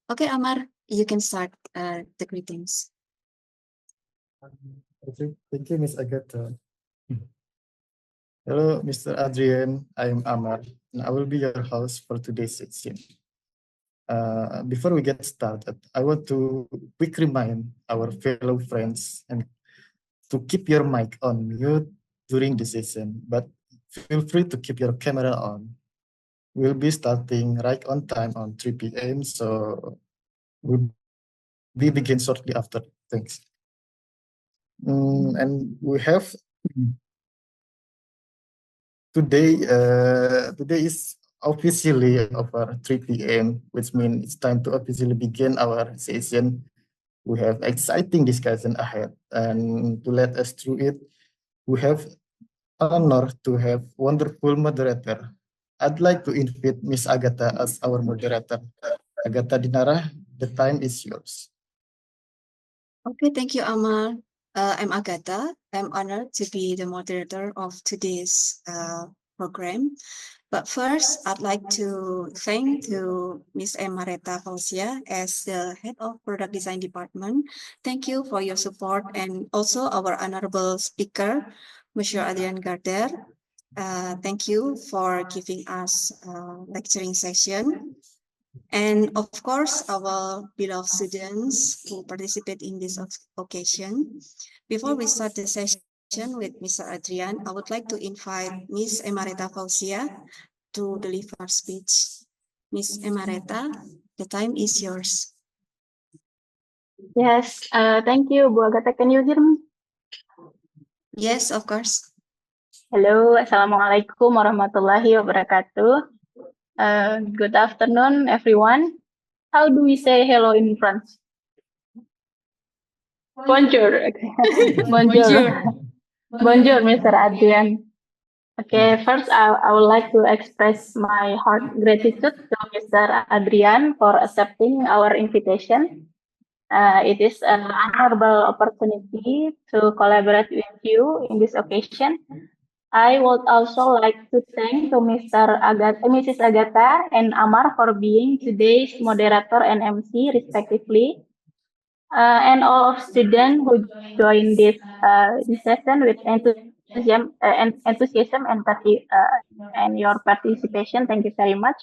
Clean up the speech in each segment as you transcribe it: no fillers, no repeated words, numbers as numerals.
Okay, Amar, you can start the greetings. Okay, thank you, Miss Agatha. Hello, Mr. Adrien. I am Amar, and I will be your host for today's session. Before we get started, I want to quick remind our fellow friends and to keep your mic on mute during the session, but feel free to keep your camera on. We'll be starting right on time on 3 p.m. So we begin shortly after. Thanks. And we have today is officially over 3 p.m., which means it's time to officially begin our session. We have exciting discussion ahead, and to let us through it, we have honor to have wonderful moderator. I'd like to invite Miss Agatha as our moderator. Agatha Dinara, the time is yours. Okay, thank you, Amar. I'm Agatha. I'm honored to be the moderator of today's program. But first, I'd like to thank to Ms. Mareta Fausia as the head of product design department. Thank you for your support, and also our honorable speaker, Monsieur Adrien Gardère. Thank you for giving us a lecturing session. And of course, our beloved students who participate in this occasion. Before we start the session with Mr. Adrien, I would like to invite Ms. Emareta Fausia to deliver speech. Ms. Emareta, the time is yours. Yes, thank you, Bu Agatha. Can you hear me? Yes, of course. Hello, Assalamualaikum warahmatullahi wabarakatuh. Good afternoon, everyone. How do we say hello in French? Bonjour. Okay. Bonjour. Bonjour, Mr. Adrien. Okay, first I would like to express my heart gratitude to Mr. Adrien for accepting our invitation. It is an honorable opportunity to collaborate with you in this occasion. I would also like to thank to Mrs. Agatha and Amar for being today's moderator and MC respectively, and all of students who joined this session with enthusiasm and your participation. Thank you very much.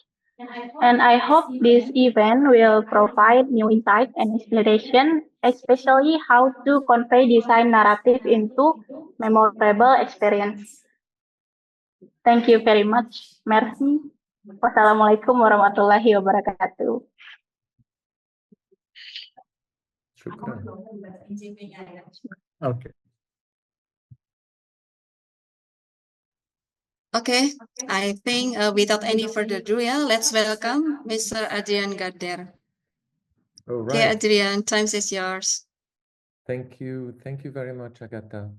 And I hope this event will provide new insight and inspiration, especially how to convey design narrative into memorable experience. Thank you very much. Merci. Wassalamualaikum warahmatullahi wabarakatuh. Okay. Okay, I think without any further ado, let's welcome Mr. Adrien Gardère. All Okay, right. Adrien, time is yours. Thank you very much, Agatha.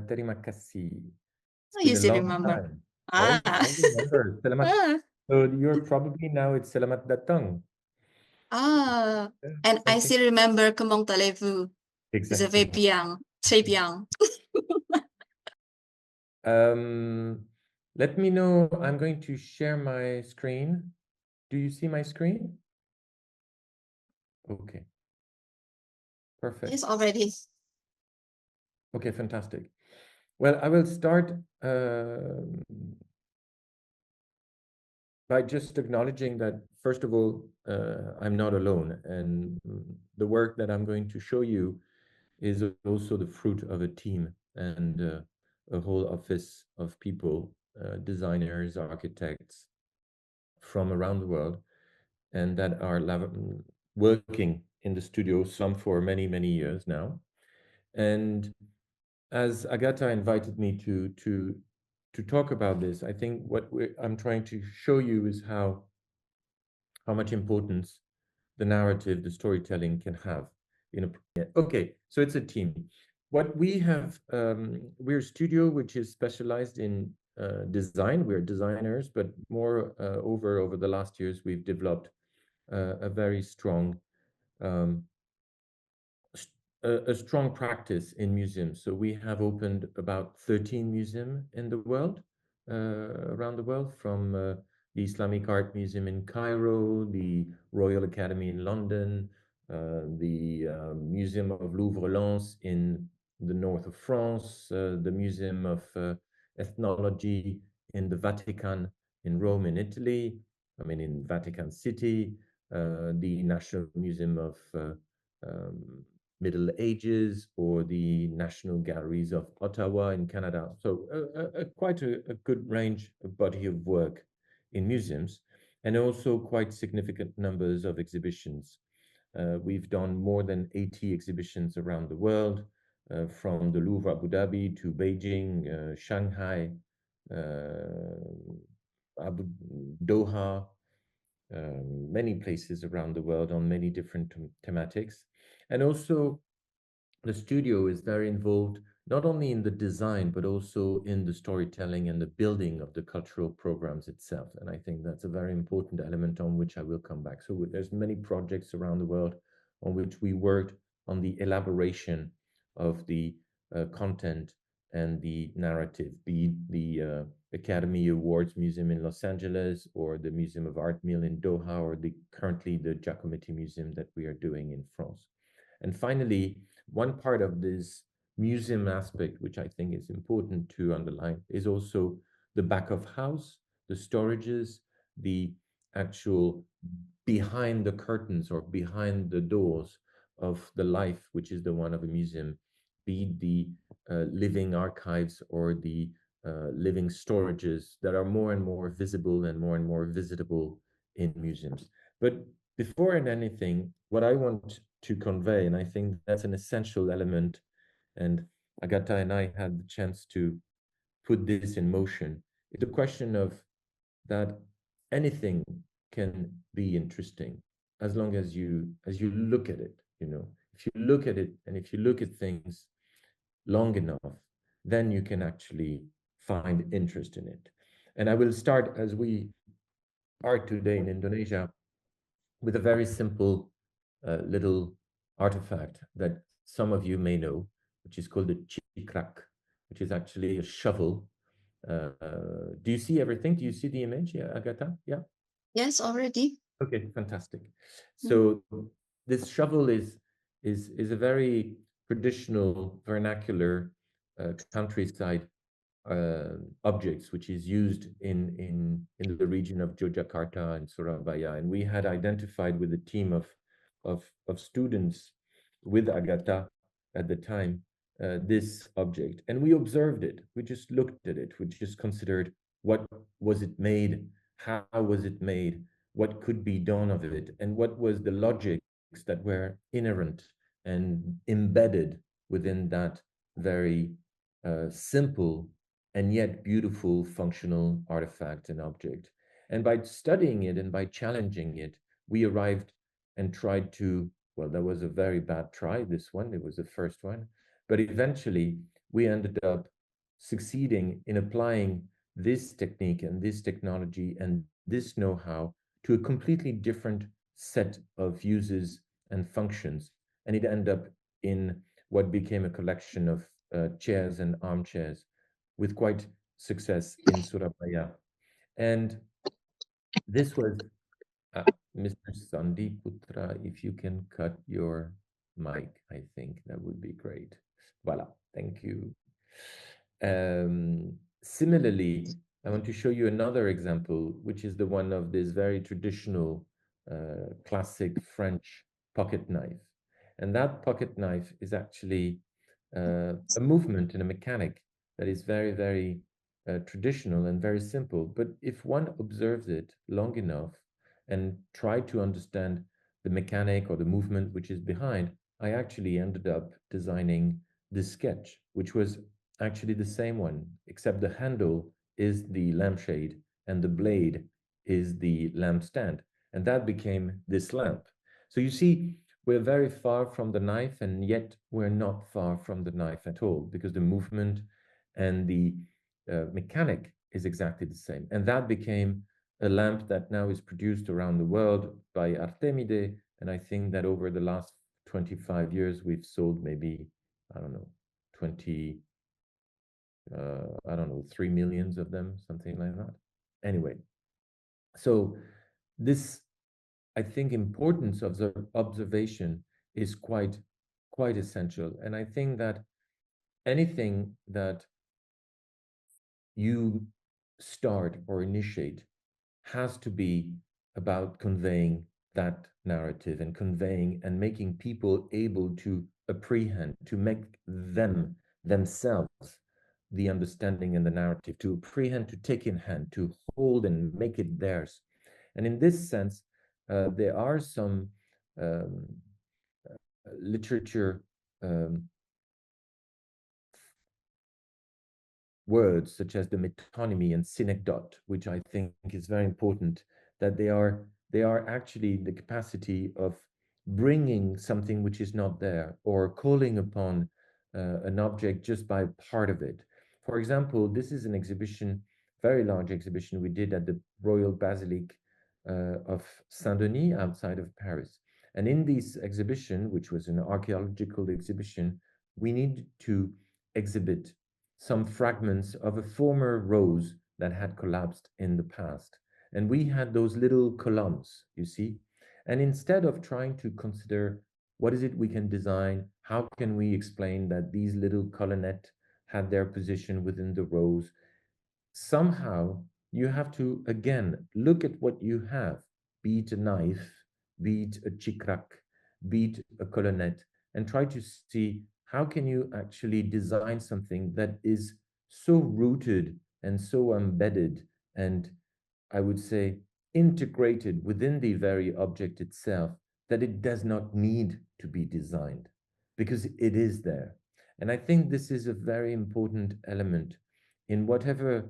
Terima kasih. Oh, you still remember. I remember. Selamat. So you're probably now it's selamat datang. And I still remember Comment allez-vous? Exactly. Je vais bien, très bien. Let me know. I'm going to share my screen. Do you see my screen? Okay. Perfect. Yes, already. Okay, fantastic. Well, I will start by just acknowledging that, first of all, I'm not alone, and the work that I'm going to show you is also the fruit of a team and a whole office of people, designers, architects from around the world, and that are working in the studio, some for many, many years now. And as Agatha invited me to talk about this, I think what I'm trying to show you is how much importance the narrative, the storytelling can have in a. Okay, so it's a team. What we have, we're a studio which is specialized in design. We're designers, but more over the last years, we've developed a very strong a strong practice in museums. So we have opened about 13 museums in the world, around the world, from the Islamic Art Museum in Cairo, the Royal Academy in London, the Museum of Louvre-Lens in the north of France, the Museum of Ethnology in the Vatican in Rome in Italy, I mean in Vatican City, the National Museum of Middle Ages, or the National Galleries of Ottawa in Canada. So quite a good range, a body of work in museums, and also quite significant numbers of exhibitions. We've done more than 80 exhibitions around the world, from the Louvre Abu Dhabi to Beijing, Shanghai, Doha, many places around the world on many different thematics. And also the studio is very involved not only in the design, but also in the storytelling and the building of the cultural programs itself. And I think that's a very important element on which I will come back. So there's many projects around the world on which we worked on the elaboration of the content and the narrative, be it the Academy Awards Museum in Los Angeles, or the Museum of Art Mill in Doha, or currently the Giacometti Museum that we are doing in France. And finally, one part of this museum aspect, which I think is important to underline, is also the back of house, the storages, the actual behind the curtains or behind the doors of the life, which is the one of a museum, be it the living archives or the living storages that are more and more visible and more visitable in museums. But before anything, what I want to convey, and I think that's an essential element, and Agatha and I had the chance to put this in motion, is the question of that anything can be interesting as long as you look at it. You know, if you look at it and if you look at things long enough, then you can actually find interest in it. And I will start, as we are today in Indonesia, with a very simple little artifact that some of you may know, which is called the cikrak, which is actually a shovel. Do you see everything? Do you see the image, yeah, Agatha? Yeah? Yes, already. Okay, fantastic. So this shovel is a very traditional vernacular countryside objects, which is used in the region of Yogyakarta and Surabaya. And we had identified with a team of students with Agatha at the time this object, and we observed it. We just looked at it. We just considered what was it made, how was it made, what could be done of it, and what was the logics that were inherent and embedded within that very simple and yet beautiful functional artifact and object. And by studying it and by challenging it, we arrived and tried to, well, that was a very bad try, this one, it was the first one, but eventually we ended up succeeding in applying this technique and this technology and this know-how to a completely different set of uses and functions. And it ended up in what became a collection of chairs and armchairs with quite success in Surabaya. And this was Mr. Sandeep Putra, if you can cut your mic, I think that would be great. Voila, thank you. Similarly, I want to show you another example, which is the one of this very traditional classic French pocket knife. And that pocket knife is actually a movement and a mechanic that is very traditional and very simple. But if one observes it long enough and try to understand the mechanic or the movement which is behind, I actually ended up designing this sketch, which was actually the same one, except the handle is the lampshade and the blade is the lampstand. And that became this lamp. So you see, we're very far from the knife, and yet we're not far from the knife at all, because the movement and the mechanic is exactly the same. And that became a lamp that now is produced around the world by Artemide. And I think that over the last 25 years, we've sold maybe, I don't know, 3 million of them, something like that. Anyway, So this, I think, importance of the observation is quite essential. And I think that anything that you start or initiate has to be about conveying that narrative and conveying and making people able to apprehend, to make themselves the understanding and the narrative, to apprehend, to take in hand, to hold and make it theirs. And in this sense, there are some um, literature words such as the metonymy and synecdoche, which I think is very important, that they are actually the capacity of bringing something which is not there or calling upon an object just by part of it. For example, this is an exhibition, very large exhibition we did at the Royal Basilique of Saint-Denis outside of Paris. And in this exhibition, which was an archaeological exhibition, we needed to exhibit some fragments of a former rose that had collapsed in the past. And we had those little columns, you see. And instead of trying to consider what is it we can design, how can we explain that these little colonnettes had their position within the rose, somehow you have to, again, look at what you have, be it a knife, be it a chikrak, be it a colonnette, and try to see how can you actually design something that is so rooted and so embedded and, I would say, integrated within the very object itself that it does not need to be designed because it is there. And I think this is a very important element in whatever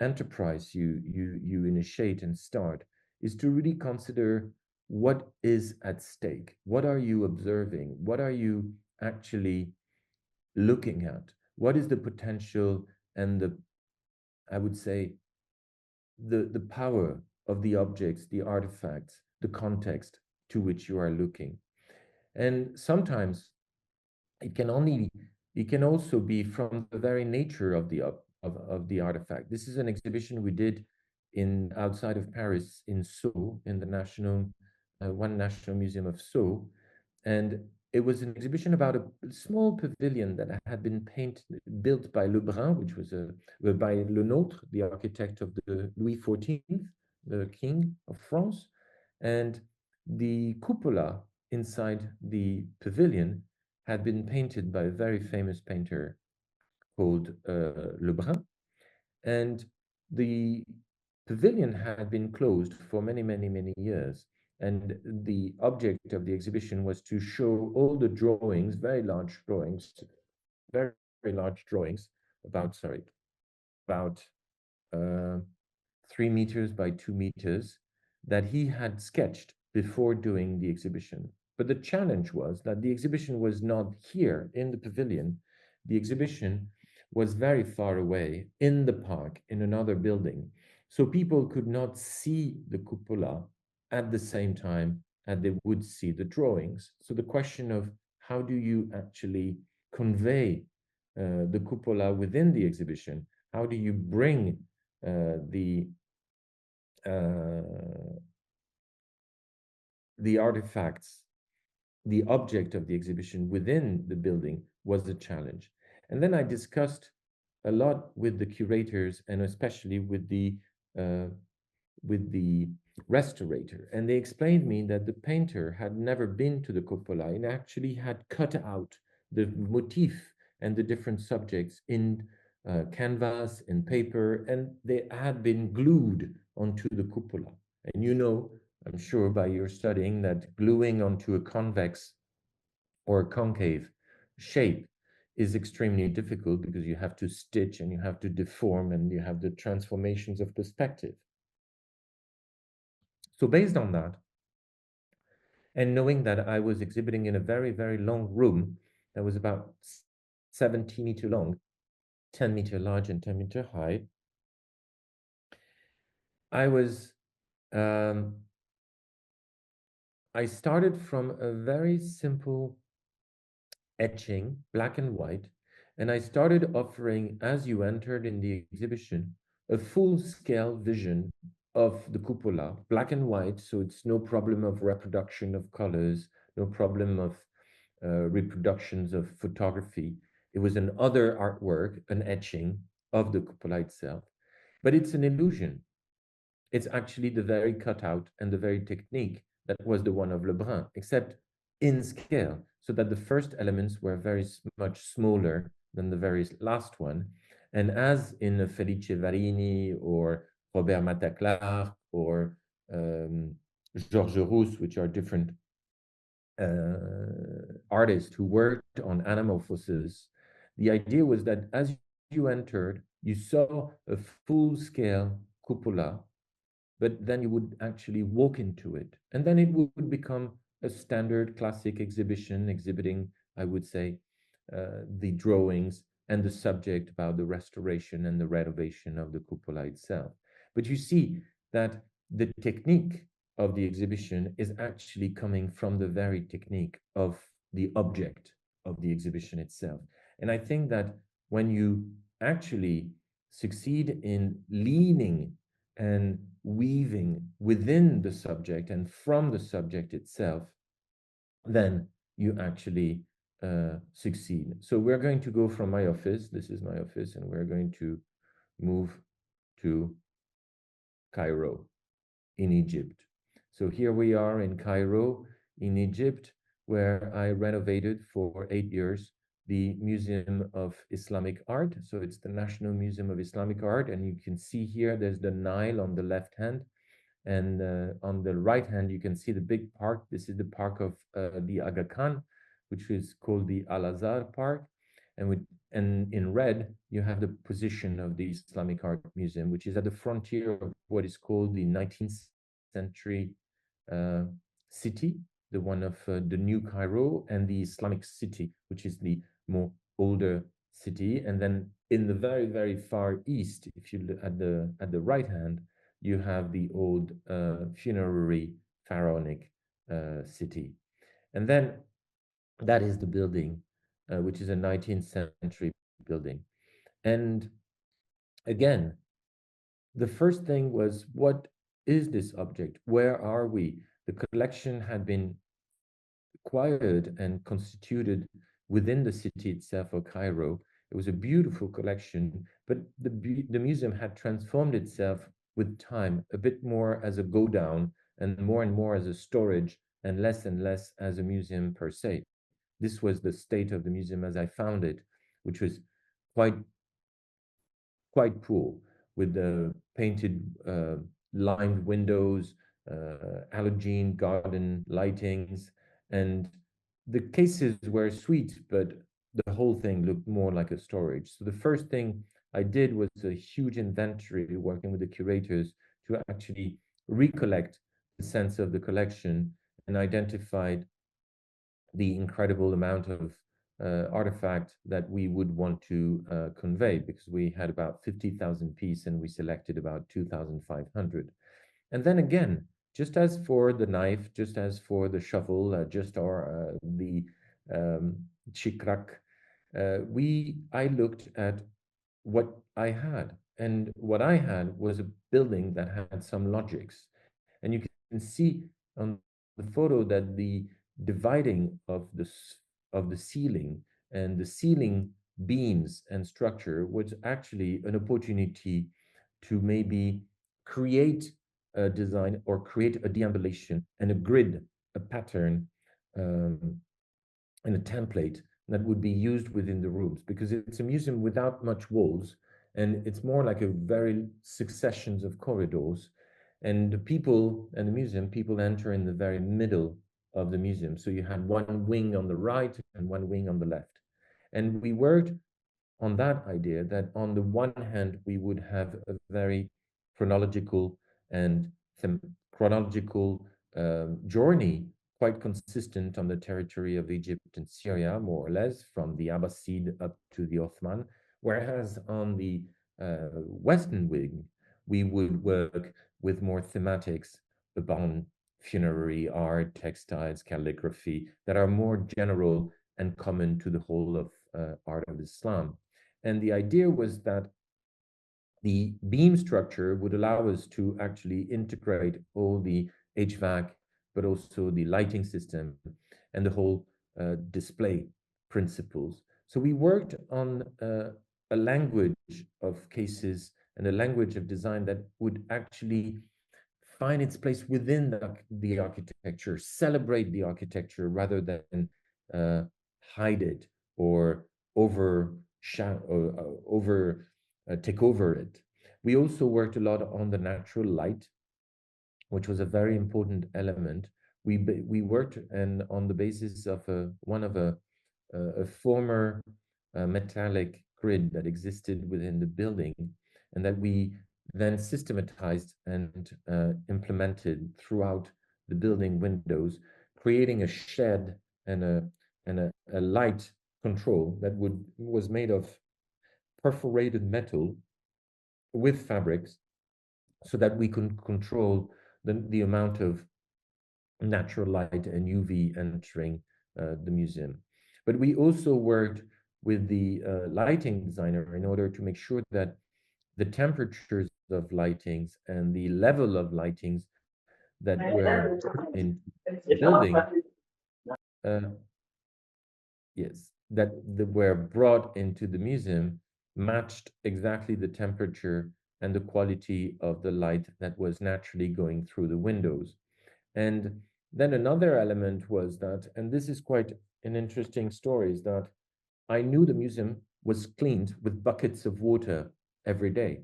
enterprise you initiate and start, is to really consider what is at stake. What are you observing? What are you actually looking at? What is the potential and the, I would say, the power of the objects, the artifacts, the context to which you are looking? And sometimes it can only, it can also be from the very nature of the artifact. This is an exhibition we did in outside of Paris in Sceaux, in the national one national museum of Sceaux, and it was an exhibition about a small pavilion that had been built by Lebrun, which was by Le Nôtre, the architect of the Louis XIV, the King of France, and the cupola inside the pavilion had been painted by a very famous painter called Lebrun. And the pavilion had been closed for many years. And the object of the exhibition was to show all the drawings, very large drawings, very large drawings, about 3 meters by 2 meters, that he had sketched before doing the exhibition. But the challenge was that the exhibition was not here in the pavilion. The exhibition was very far away in the park in another building. So people could not see the cupola at the same time as they would see the drawings. So the question of how do you actually convey the cupola within the exhibition? How do you bring the artifacts, the object of the exhibition within the building was the challenge. And then I discussed a lot with the curators and especially with the restaurator. And they explained me that the painter had never been to the cupola and actually had cut out the motif and the different subjects in canvas and paper, and they had been glued onto the cupola. And you know, I'm sure by your studying, that gluing onto a convex or a concave shape is extremely difficult because you have to stitch and you have to deform and you have the transformations of perspective. So based on that, and knowing that I was exhibiting in a very long room that was about 17 meter long, 10 meter large and 10 meter high, I started from a very simple etching, black and white, and I started offering, as you entered in the exhibition, a full-scale vision of the cupola, black and white, so it's no problem of reproduction of colors, no problem of reproductions of photography. It was an other artwork, an etching of the cupola itself. But it's an illusion. It's actually the very cutout and the very technique that was the one of Lebrun, except in scale, so that the first elements were very much smaller than the very last one. And as in Felice Varini or Robert Mataclar or Georges Rousse, which are different artists who worked on anamorphosis, the idea was that as you entered, you saw a full-scale cupola, but then you would actually walk into it. And then it would become a standard classic exhibition, exhibiting, I would say, the drawings and the subject about the restoration and the renovation of the cupola itself. But you see that the technique of the exhibition is actually coming from the very technique of the object of the exhibition itself. And I think that when you actually succeed in leaning and weaving within the subject and from the subject itself, then you actually succeed. So we're going to go from my office, this is my office, and we're going to move to Cairo in Egypt. So here we are in Cairo in Egypt, where I renovated for 8 years the Museum of Islamic Art. So it's the National Museum of Islamic Art. And you can see here, there's the Nile on the left hand. And on the right hand, you can see the big park. This is the park of the Aga Khan, which is called the Al-Azhar Park. And in red, you have the position of the Islamic Art Museum, which is at the frontier of what is called the 19th century city, the one of the New Cairo, and the Islamic city, which is the more older city. And then in the very, very far east, if you look at the right hand, you have the old funerary pharaonic city. And then that is the building, which is a 19th century building. And again, the first thing was, what is this object? Where are we? The collection had been acquired and constituted within the city itself of Cairo. It was a beautiful collection, but the museum had transformed itself with time, a bit more as a go down and more as a storage and less as a museum per se. This was the state of the museum as I found it, which was quite poor, with the painted lined windows, halogen garden lightings, and the cases were sweet, but the whole thing looked more like a storage. So the first thing I did was a huge inventory, working with the curators to actually recollect the sense of the collection and identified the incredible amount of artifact that we would want to convey, because we had about 50,000 pieces and we selected about 2,500. And then again, just as for the knife, just as for the shovel, the chikrak, I looked at what I had. And what I had was a building that had some logics. And you can see on the photo that the dividing of the ceiling and the ceiling beams and structure was actually an opportunity to maybe create a design or create a deambulation and a grid, a pattern, and a template that would be used within the rooms, because it's a museum without much walls, and it's more like a very successions of corridors. And the people and the museum, people enter in the very middle of the museum. So you had one wing on the right and one wing on the left. And we worked on that idea that on the one hand, we would have a very chronological and chronological journey, quite consistent on the territory of Egypt and Syria, more or less, from the Abbasid up to the Ottoman. Whereas on the Western wing, we would work with more thematics about funerary art, textiles, calligraphy, that are more general and common to the whole of art of Islam. And the idea was that The beam structure would allow us to actually integrate all the HVAC, but also the lighting system and the whole display principles. So we worked on a language of cases and a language of design that would actually find its place within the architecture, celebrate the architecture rather than hide it or take over it. We also worked a lot on the natural light, which was a very important element. We worked and on the basis of a former metallic grid that existed within the building, and that we then systematized and implemented throughout the building windows, creating a shed and a light control that was made of perforated metal with fabrics, so that we could control the amount of natural light and UV entering the museum. But we also worked with the lighting designer in order to make sure that the temperatures of lightings and the level of lightings that were in the building, yes, that were brought into the museum matched exactly the temperature and the quality of the light that was naturally going through the windows. And then another element was that, and this is quite an interesting story, is that I knew the museum was cleaned with buckets of water every day.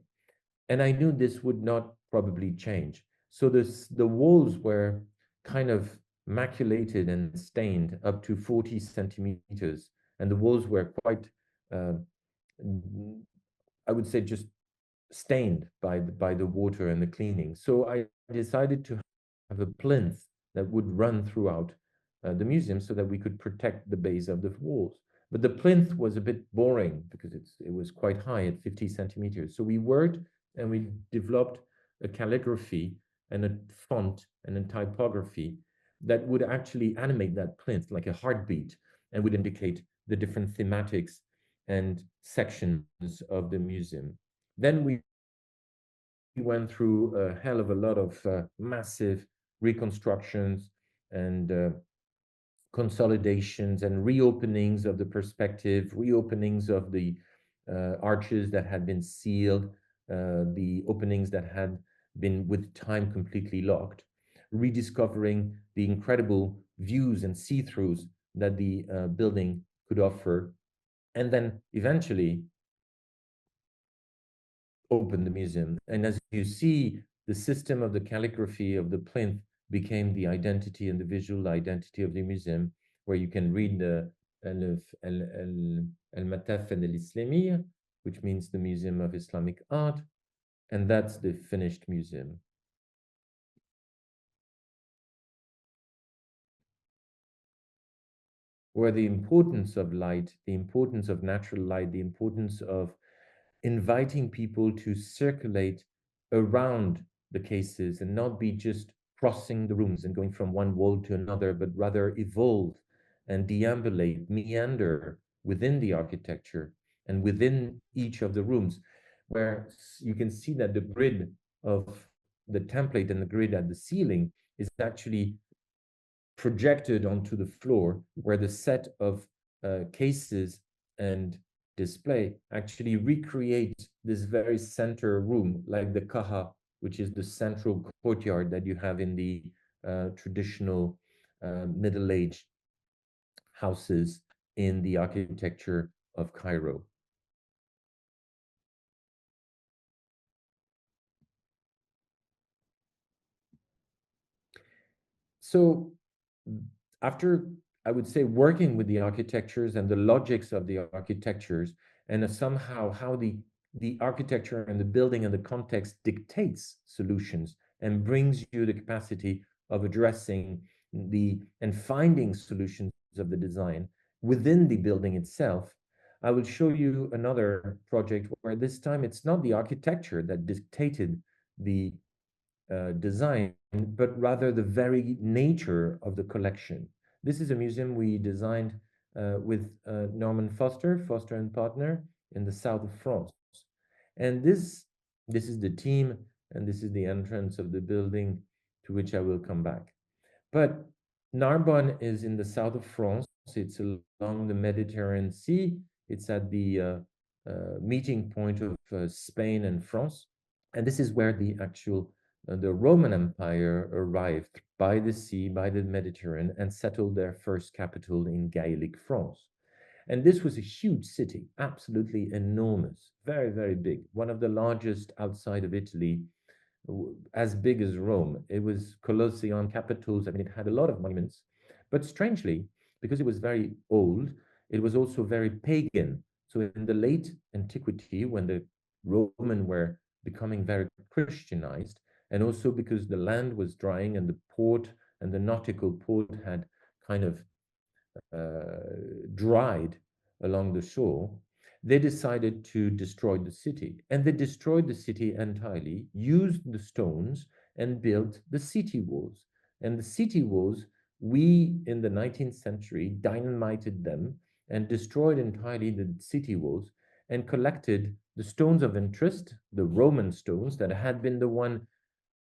And I knew this would not probably change. So the walls were kind of maculated and stained up to 40 centimeters. And the walls were quite, I would say, just stained by the water and the cleaning. So I decided to have a plinth that would run throughout the museum so that we could protect the base of the walls. But the plinth was a bit boring because it was quite high at 50 centimeters. So we worked and we developed a calligraphy and a font and a typography that would actually animate that plinth like a heartbeat and would indicate the different thematics and sections of the museum. Then we went through a hell of a lot of massive reconstructions and consolidations and reopenings of the perspective, reopenings of the arches that had been sealed, the openings that had been with time completely locked, rediscovering the incredible views and see-throughs that the building could offer, and then eventually open the museum. And as you see, the system of the calligraphy of the plinth became the identity and the visual identity of the museum, where you can read the Al-Mataf al-Islamiyya, which means the Museum of Islamic Art, and that's the finished museum. Where the importance of light, the importance of natural light, the importance of inviting people to circulate around the cases and not be just crossing the rooms and going from one wall to another, but rather evolve and deambulate, meander within the architecture and within each of the rooms, where you can see that the grid of the template and the grid at the ceiling is actually projected onto the floor, where the set of cases and display actually recreate this very center room, like the kaha, which is the central courtyard that you have in the traditional Middle Age houses in the architecture of Cairo. So after, I would say, working with the architectures and the logics of the architectures, and somehow how the architecture and the building and the context dictates solutions and brings you the capacity of addressing and finding solutions of the design within the building itself, I will show you another project where this time it's not the architecture that dictated the design, but rather the very nature of the collection. This is a museum we designed with Norman Foster and Partner in the south of France. And this This is the team, and this is the entrance of the building, to which I will come back. But Narbonne is in the south of France. It's along the Mediterranean Sea. It's at the meeting point of Spain and France. And this is where the actual the Roman Empire arrived by the sea, by the Mediterranean, and settled their first capital in Gaelic France. And this was a huge city, absolutely enormous, very, very big, one of the largest outside of Italy, as big as Rome. It was Colosseum, capitals. I mean, it had a lot of monuments. But strangely, because it was very old, it was also very pagan. So in the late antiquity, when the Roman were becoming very Christianized, and also because the land was drying and the port and the nautical port had kind of dried along the shore, they decided to destroy the city. And they destroyed the city entirely, used the stones, and built the city walls. And the city walls, we in the 19th century dynamited them and destroyed entirely the city walls and collected the stones of interest, the Roman stones that had been the one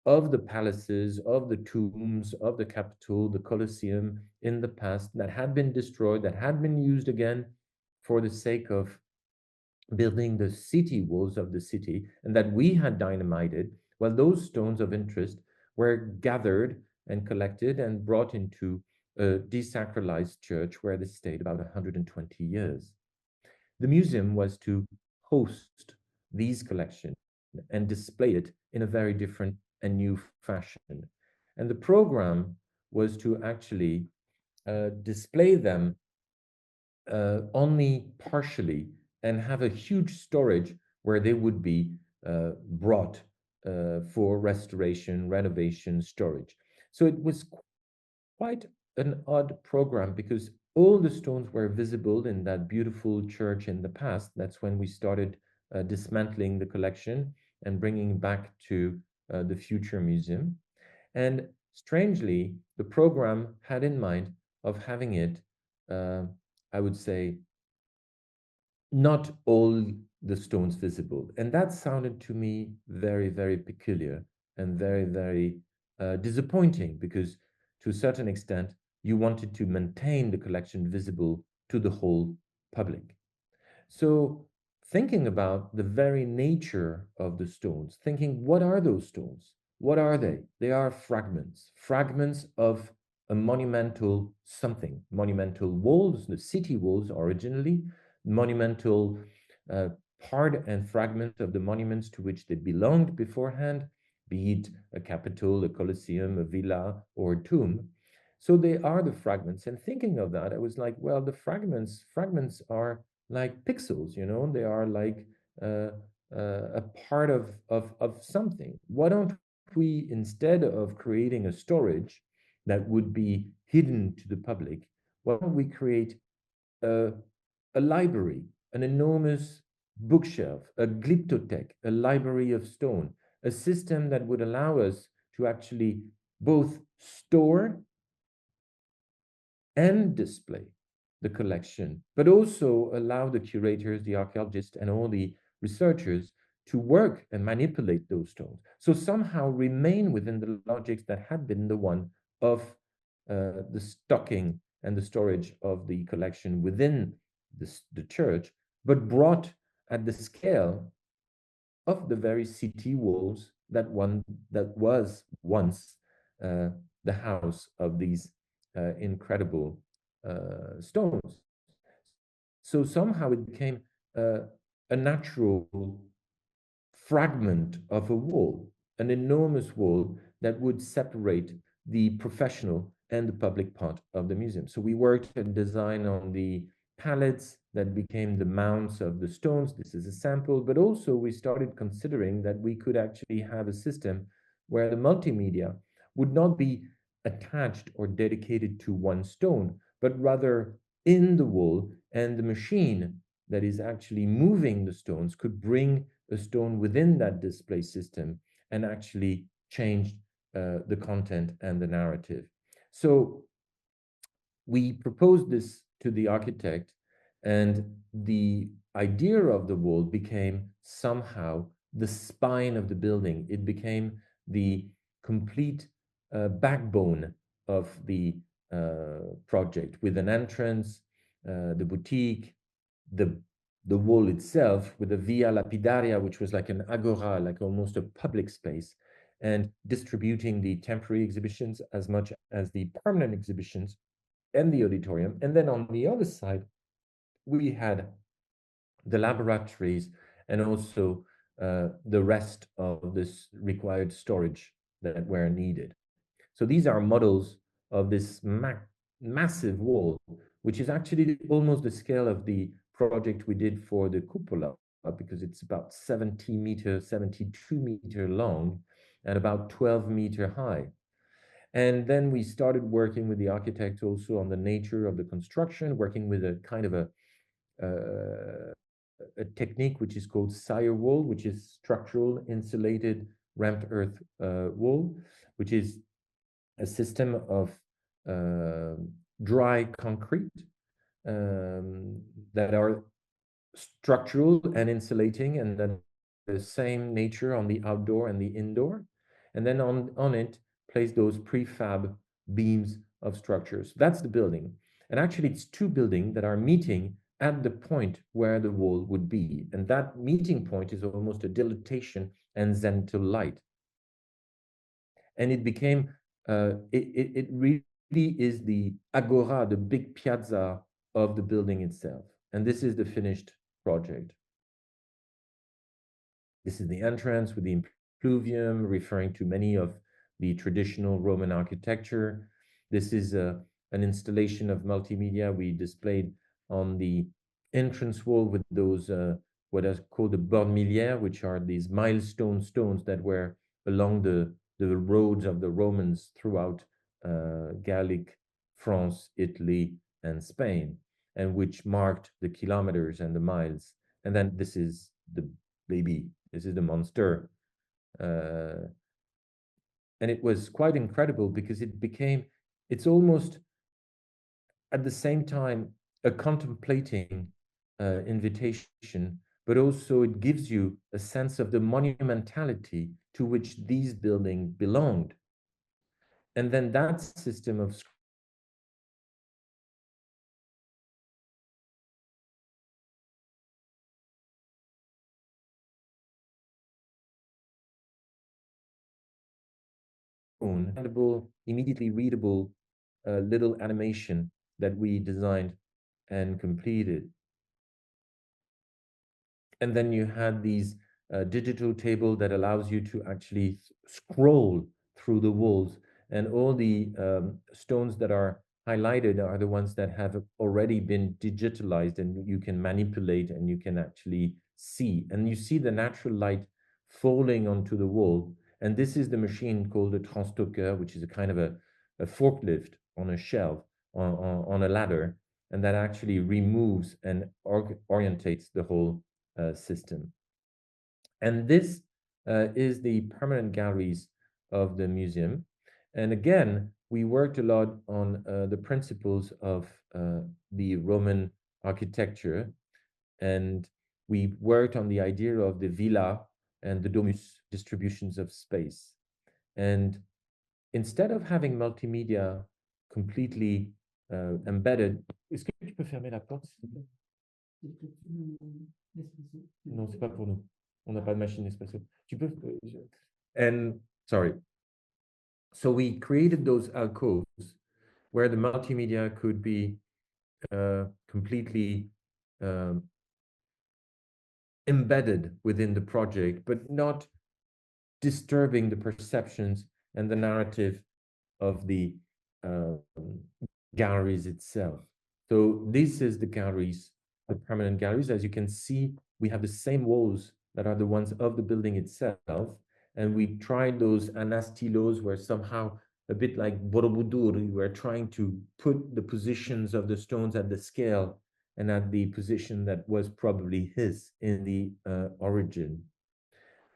of the palaces, of the tombs, of the capital, the Colosseum in the past that had been destroyed, that had been used again for the sake of building the city walls of the city, and that we had dynamited. Well, those stones of interest were gathered and collected and brought into a desacralized church where they stayed about 120 years. The museum was to host these collections and display it in a very different and new fashion. And the program was to actually display them only partially and have a huge storage where they would be brought for restoration, renovation, storage. So it was quite an odd program because all the stones were visible in that beautiful church in the past. That's when we started dismantling the collection and bringing back to the future museum. And strangely, the program had in mind of having it, I would say, not all the stones visible. And that sounded to me very, very peculiar and very, very disappointing because to a certain extent, you wanted to maintain the collection visible to the whole public. So thinking about the very nature of the stones, thinking, what are those stones? What are they? They are fragments, fragments of a monumental something, monumental walls, the city walls originally, monumental part and fragment of the monuments to which they belonged beforehand, be it a capital, a colosseum, a villa, or a tomb. So they are the fragments. And thinking of that, I was like, well, the fragments are like pixels, you know, they are like a part of something. Why don't we, instead of creating a storage that would be hidden to the public, why don't we create a, a library, an enormous bookshelf, a glyptothek, a library of stone, a system that would allow us to actually both store and display the collection, but also allow the curators, the archaeologists, and all the researchers to work and manipulate those stones. So somehow remain within the logics that had been the one of the stocking and the storage of the collection within the church, but brought at the scale of the very city walls that was once the house of these incredible stones. So somehow it became a natural fragment of a wall, an enormous wall that would separate the professional and the public part of the museum. So we worked and designed on the pallets that became the mounts of the stones. This is a sample, but also we started considering that we could actually have a system where the multimedia would not be attached or dedicated to one stone, but rather in the wall, and the machine that is actually moving the stones could bring a stone within that display system and actually change the content and the narrative. So we proposed this to the architect, and the idea of the wall became somehow the spine of the building. It became the complete backbone of the project, with an entrance, the boutique, the wall itself, with a via lapidaria, which was like an agora, like almost a public space, and distributing the temporary exhibitions as much as the permanent exhibitions and the auditorium. And then on the other side, we had the laboratories and also the rest of this required storage that were needed. So these are models of this massive wall, which is actually almost the scale of the project we did for the cupola, because it's about 70 meters, 72-meter long and about 12-meter high. And then we started working with the architect also on the nature of the construction, working with a kind of a technique which is called sire wall, which is structural insulated ramped earth wall, which is a system of dry concrete that are structural and insulating, and then the same nature on the outdoor and the indoor. And then on it, place those prefab beams of structures. That's the building. And actually, it's two buildings that are meeting at the point where the wall would be. And that meeting point is almost a dilatation and zenithal light. And it became, it really is the agora, the big piazza of the building itself. And this is the finished project. This is the entrance with the impluvium, referring to many of the traditional Roman architecture. This is an installation of multimedia we displayed on the entrance wall with those what is called the bornes miliaires, which are these milestone stones that were along the roads of the Romans throughout Gallic, France, Italy, and Spain, and which marked the kilometers and the miles. And then this is the baby, this is the monster. And it was quite incredible because it's almost at the same time a contemplating invitation, but also it gives you a sense of the monumentality to which these buildings belonged. And then that system of immediately readable little animation that we designed and completed. And then you had these digital table that allows you to actually scroll through the walls, and all the stones that are highlighted are the ones that have already been digitalized, and you can manipulate and you can actually see, and you see the natural light falling onto the wall. And this is the machine called a transtoker, which is a kind of a forklift on a shelf, on a ladder, and that actually removes and orientates the whole system. And this is the permanent galleries of the museum. And again, we worked a lot on the principles of the Roman architecture, and we worked on the idea of the villa and the domus, distributions of space. And instead of having multimedia completely embedded, est-ce que tu peux fermer la porte, s'il te plaît? Non, c'est pas pour nous. On n'a pas de machine espresso. Tu peux. And sorry. So we created those alcoves where the multimedia could be completely embedded within the project, but not disturbing the perceptions and the narrative of the galleries itself. So this is the galleries, the permanent galleries. As you can see, we have the same walls that are the ones of the building itself. And we tried those anastylos where somehow a bit like Borobudur, we were trying to put the positions of the stones at the scale and at the position that was probably his in the origin.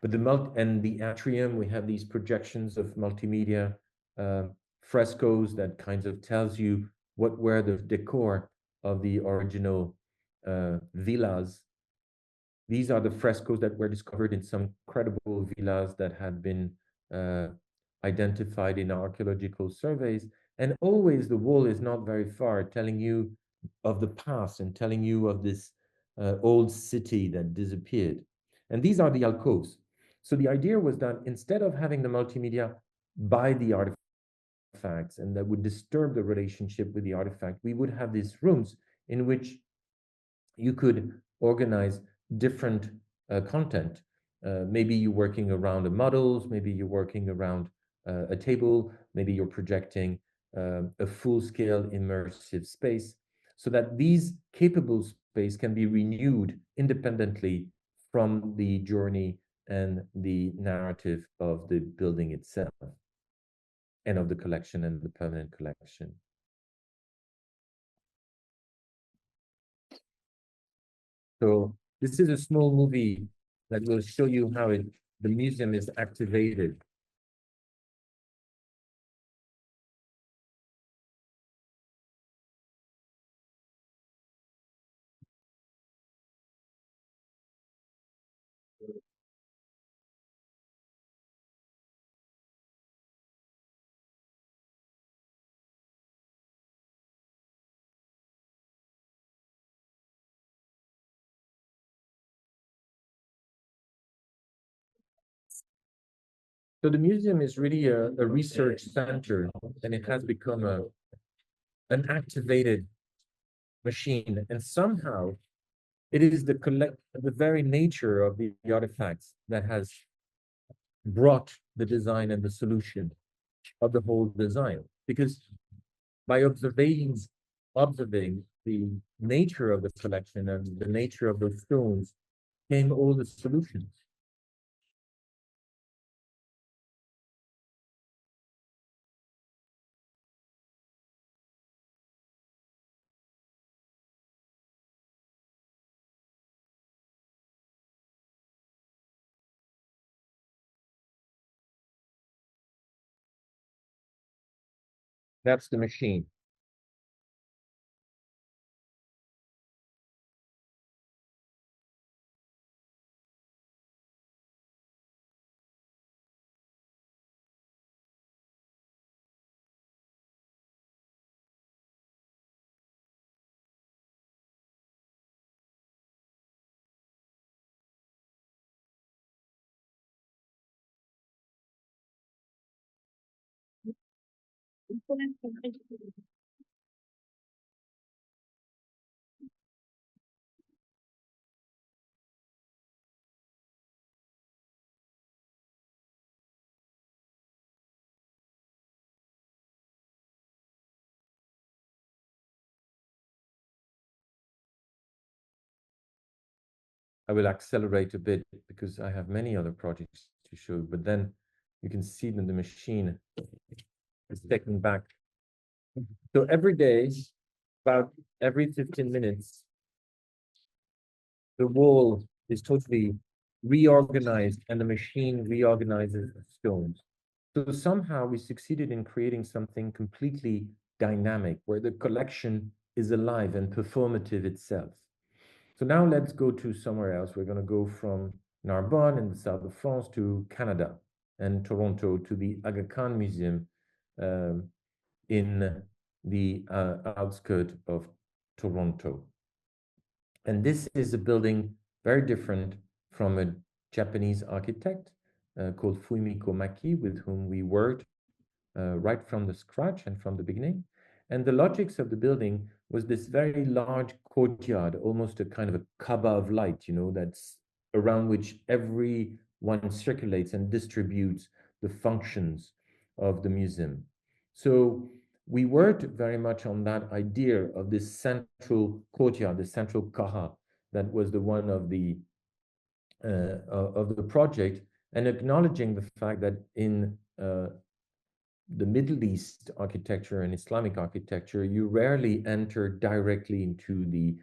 But the atrium, we have these projections of multimedia frescoes that kinds of tells you what were the decor of the original villas. These are the frescoes that were discovered in some incredible villas that had been identified in archaeological surveys. And always the wall is not very far, telling you of the past and telling you of this old city that disappeared. And these are the alcoves. So the idea was that instead of having the multimedia by the artifacts and that would disturb the relationship with the artifact, we would have these rooms in which you could organize different content. Maybe you're working around the models, maybe you're working around a table, maybe you're projecting a full-scale immersive space, so that these capable space can be renewed independently from the journey and the narrative of the building itself and of the collection and the permanent collection. So this is a small movie that will show you how the museum is activated. So the museum is really a research center, and it has become an activated machine. And somehow it is the very nature of the artifacts that has brought the design and the solution of the whole design. Because by observing the nature of the collection and the nature of those stones came all the solutions. That's the machine. I will accelerate a bit because I have many other projects to show, but then you can see that the machine is taking back. So every day, about every 15 minutes, the wall is totally reorganized and the machine reorganizes the stones. So somehow we succeeded in creating something completely dynamic where the collection is alive and performative itself. So now let's go to somewhere else. We're going to go from Narbonne in the south of France to Canada and Toronto to the Aga Khan Museum in the outskirts of Toronto. And this is a building very different from a Japanese architect called Fumiko Maki, with whom we worked right from the scratch and from the beginning. And the logics of the building was this very large courtyard, almost a kind of a Kaaba of light, you know, that's around which everyone circulates and distributes the functions of the museum. So we worked very much on that idea of this central courtyard, the central Kaha, that was the one of the project, and acknowledging the fact that in the Middle East architecture and Islamic architecture, you rarely enter directly into the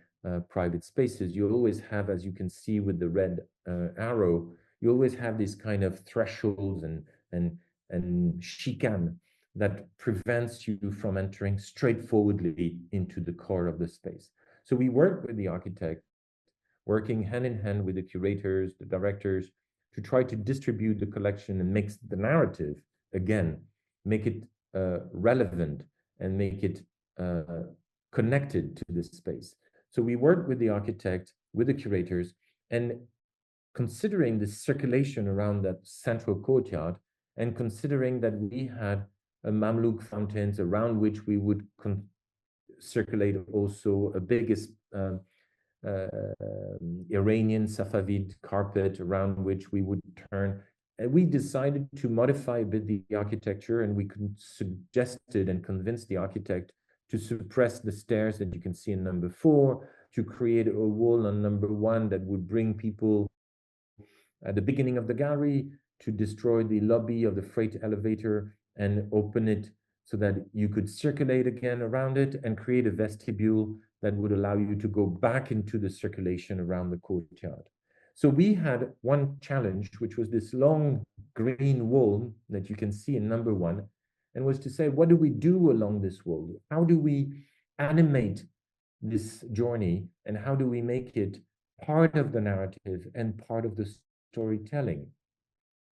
private spaces. You always have, as you can see with the red arrow, you always have these kind of thresholds and chicane that prevents you from entering straightforwardly into the core of the space. So we worked with the architect working hand in hand with the curators, the directors, to try to distribute the collection and make the narrative, again, make it relevant and make it connected to this space. So we worked with the architect, with the curators, and considering the circulation around that central courtyard, and considering that we had Mamluk fountains around which we would circulate also a biggest Iranian Safavid carpet around which we would turn. And we decided to modify a bit the architecture, and we suggested and convinced the architect to suppress the stairs that you can see in number 4, to create a wall on number 1 that would bring people at the beginning of the gallery, to destroy the lobby of the freight elevator and open it so that you could circulate again around it, and create a vestibule that would allow you to go back into the circulation around the courtyard. So we had one challenge, which was this long green wall that you can see in number 1, and was to say, what do we do along this wall? How do we animate this journey, and how do we make it part of the narrative and part of the storytelling?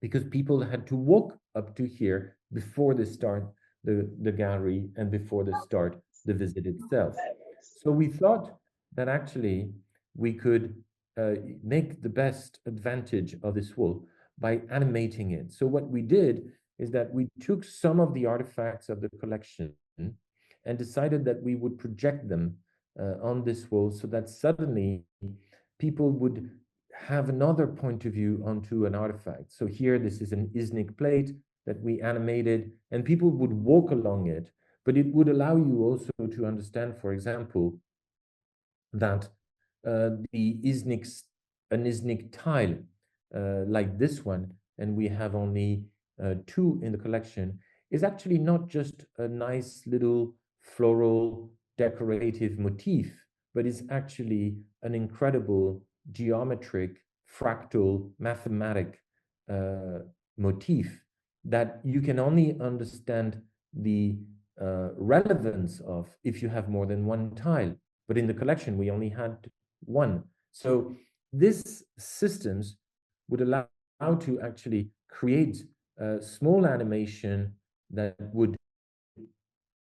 Because people had to walk up to here before they start the gallery and before they start the visit itself. So we thought that actually we could make the best advantage of this wall by animating it. So what we did is that we took some of the artifacts of the collection and decided that we would project them on this wall, so that suddenly people would have another point of view onto an artifact. So here, this is an Iznik plate that we animated, and people would walk along it, but it would allow you also to understand, for example, that an Iznik tile like this one, and we have only 2 in the collection, is actually not just a nice little floral decorative motif, but is actually an incredible geometric, fractal, mathematic motif that you can only understand the relevance of if you have more than 1 tile. But in the collection, we only had 1. So these systems would allow to actually create a small animation that would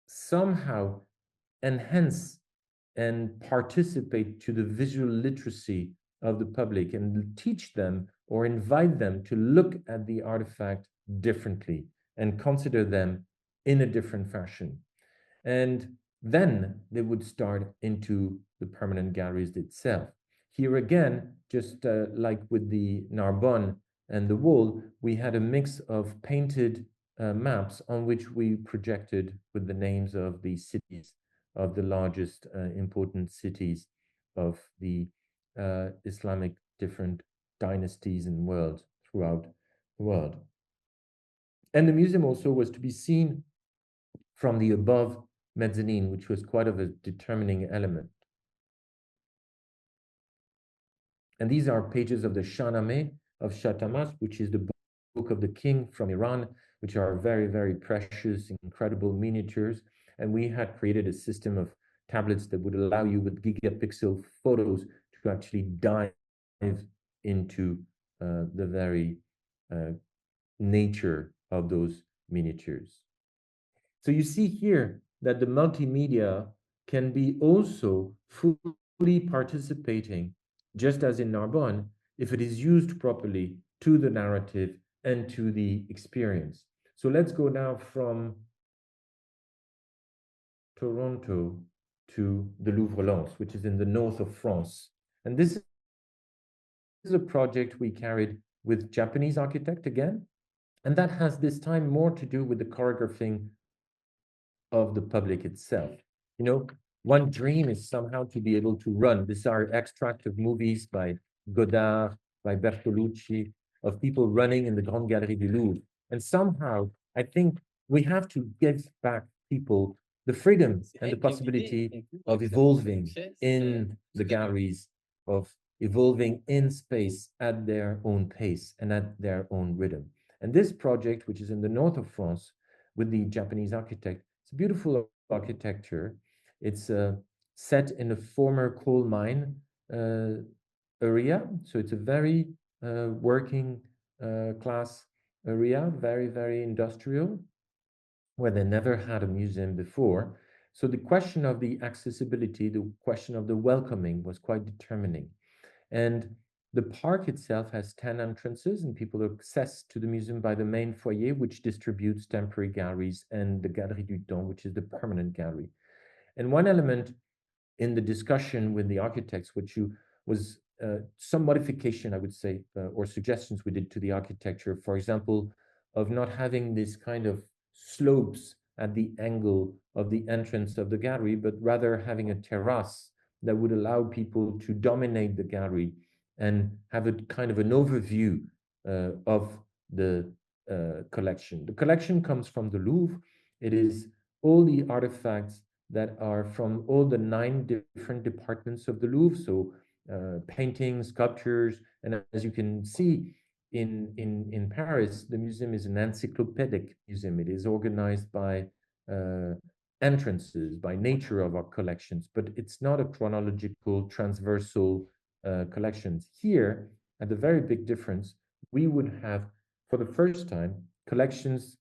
somehow enhance and participate to the visual literacy of the public, and teach them or invite them to look at the artifact differently and consider them in a different fashion. And then they would start into the permanent galleries itself. Here again, just like with the Narbonne and the wall, we had a mix of painted maps on which we projected with the names of the cities, of the largest important cities of the Islamic different dynasties and world throughout the world. And the museum also was to be seen from the above mezzanine, which was quite of a determining element. And these are pages of the Shahnameh of Shah Tahmasp, which is the book of the king from Iran, which are very, very precious, incredible miniatures. And we had created a system of tablets that would allow you with gigapixel photos to actually dive into the very nature of those miniatures. So you see here that the multimedia can be also fully participating, just as in Narbonne, if it is used properly to the narrative and to the experience. So let's go now from Toronto to the Louvre-Lens, which is in the north of France. And this is a project we carried with Japanese architect again. And that has this time more to do with the choreographing of the public itself. You know, one dream is somehow to be able to run. These are extracts of movies by Godard, by Bertolucci, of people running in the Grande Galerie du Louvre. And somehow, I think we have to give back people the freedom and the possibility of evolving in the galleries, of evolving in space at their own pace and at their own rhythm. And this project, which is in the north of France with the Japanese architect, it's a beautiful architecture. It's set in a former coal mine area. So it's a very working class area, very, very industrial, where they never had a museum before. So the question of the accessibility, the question of the welcoming was quite determining. And the park itself has 10 entrances, and people access to the museum by the main foyer, which distributes temporary galleries, and the Galerie du Temps, which is the permanent gallery. And one element in the discussion with the architects, which was some modification, I would say, or suggestions we did to the architecture, for example, of not having this kind of slopes at the angle of the entrance of the gallery, but rather having a terrace that would allow people to dominate the gallery and have a kind of an overview of the collection. The collection comes from the Louvre. It is all the artifacts that are from all the 9 different departments of the Louvre, so paintings, sculptures, and as you can see in Paris, the museum is an encyclopedic museum. It is organized by entrances, by nature of our collections, but it's not a chronological, transversal collections. Here, at the very big difference, we would have, for the first time, collections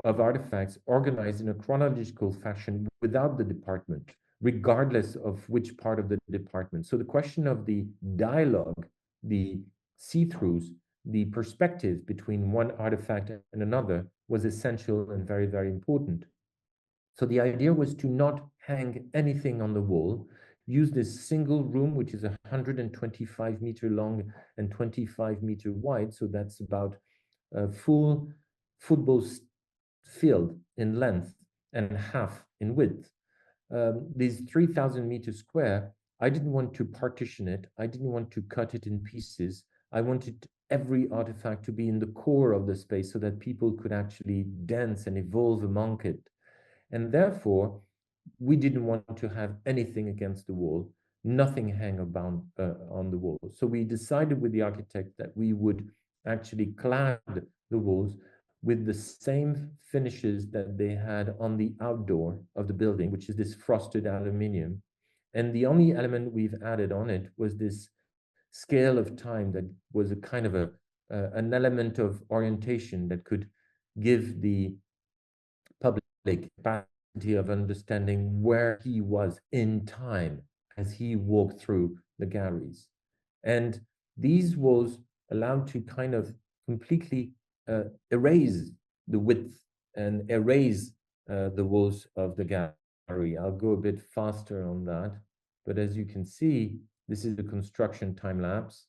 of artifacts organized in a chronological fashion without the department, regardless of which part of the department. So the question of the dialogue, the see-throughs, the perspective between one artifact and another was essential and very, very important. So the idea was to not hang anything on the wall, use this single room, which is 125-meter long and 25-meter wide. So that's about a full football field in length and half in width. These 3,000 meters square, I didn't want to partition it. I didn't want to cut it in pieces. I wanted every artifact to be in the core of the space so that people could actually dance and evolve among it. And therefore, we didn't want to have anything against the wall, nothing hang about on the wall. So we decided with the architect that we would actually clad the walls with the same finishes that they had on the outdoor of the building, which is this frosted aluminium. And the only element we've added on it was this scale of time that was a kind of an element of orientation that could give the public capacity of understanding where he was in time as he walked through the galleries. And these walls allowed to kind of completely erase the width and erase the walls of the gallery. I'll go a bit faster on that. But as you can see, this is the construction time lapse.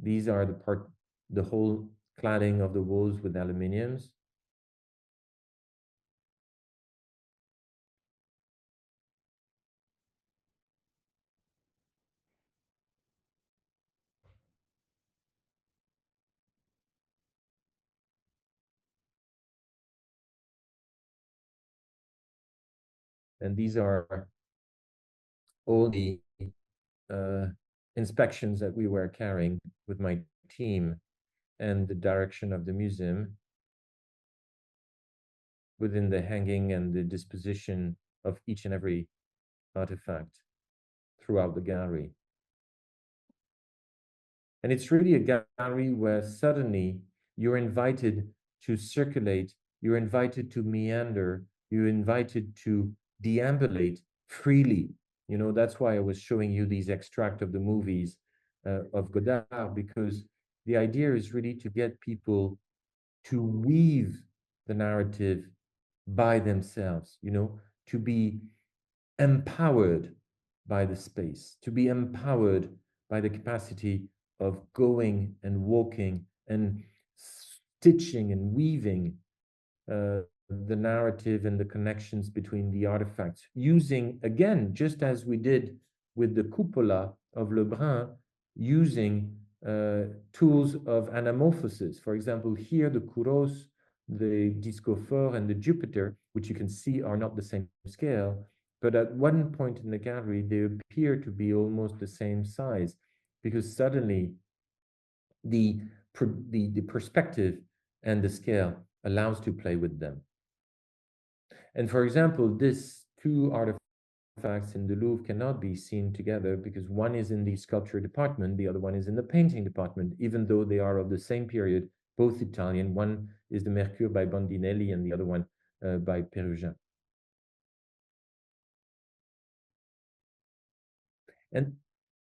These are the whole cladding of the walls with aluminiums. And these are all the inspections that we were carrying with my team and the direction of the museum within the hanging and the disposition of each and every artifact throughout the gallery. And it's really a gallery where suddenly you're invited to circulate, you're invited to meander, you're invited to deambulate freely. You know, that's why I was showing you these extracts of the movies of Godard, because the idea is really to get people to weave the narrative by themselves, you know, to be empowered by the space, to be empowered by the capacity of going and walking and stitching and weaving the narrative and the connections between the artifacts, using, again, just as we did with the cupola of Lebrun, using tools of anamorphosis. For example, here, the Kouros, the Desprowers, and the Jupiter, which you can see are not the same scale, but at one point in the gallery, they appear to be almost the same size, because suddenly the perspective and the scale allows to play with them. And for example, this 2 artifacts artifacts in the Louvre cannot be seen together because one is in the sculpture department, the other one is in the painting department, even though they are of the same period, both Italian. One is the Mercure by Bandinelli and the other one by Perugin. And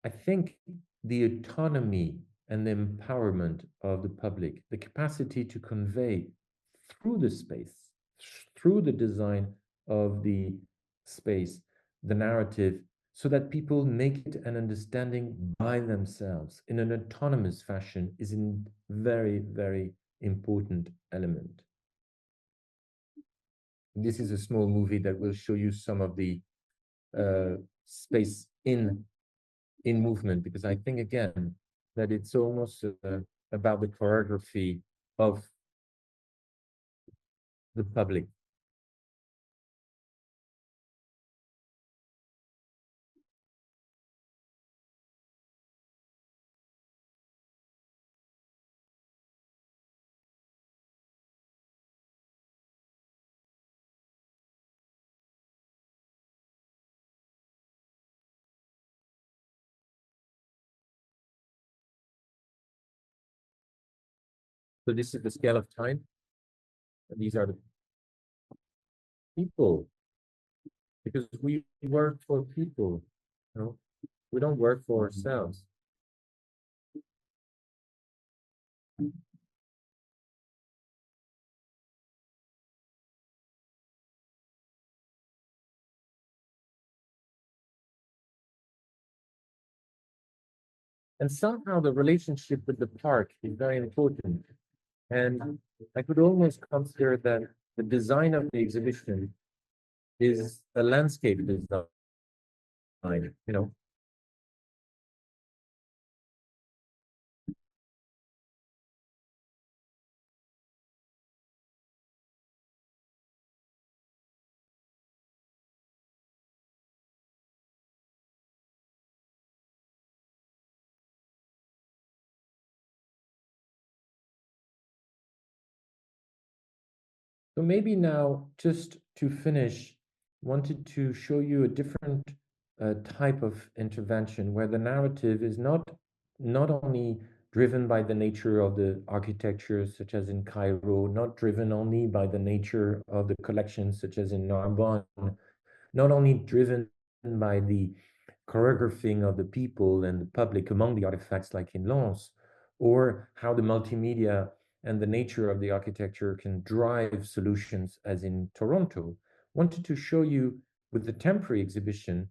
I think the autonomy and the empowerment of the public, the capacity to convey through the space, through the design of the space, the narrative, so that people make it an understanding by themselves in an autonomous fashion is a very, very important element. This is a small movie that will show you some of the space in movement, because I think, again, that it's almost about the choreography of the public. So this is the scale of time. And these are the people, because we work for people, you know? We don't work for ourselves. And somehow the relationship with the park is very important. And I could almost consider that the design of the exhibition is a landscape design, you know. So maybe now, just to finish, wanted to show you a different type of intervention where the narrative is not only driven by the nature of the architecture, such as in Cairo, not driven only by the nature of the collections, such as in Narbonne, not only driven by the choreographing of the people and the public among the artifacts like in Lens, or how the multimedia and the nature of the architecture can drive solutions as in Toronto. Wanted to show you with the temporary exhibition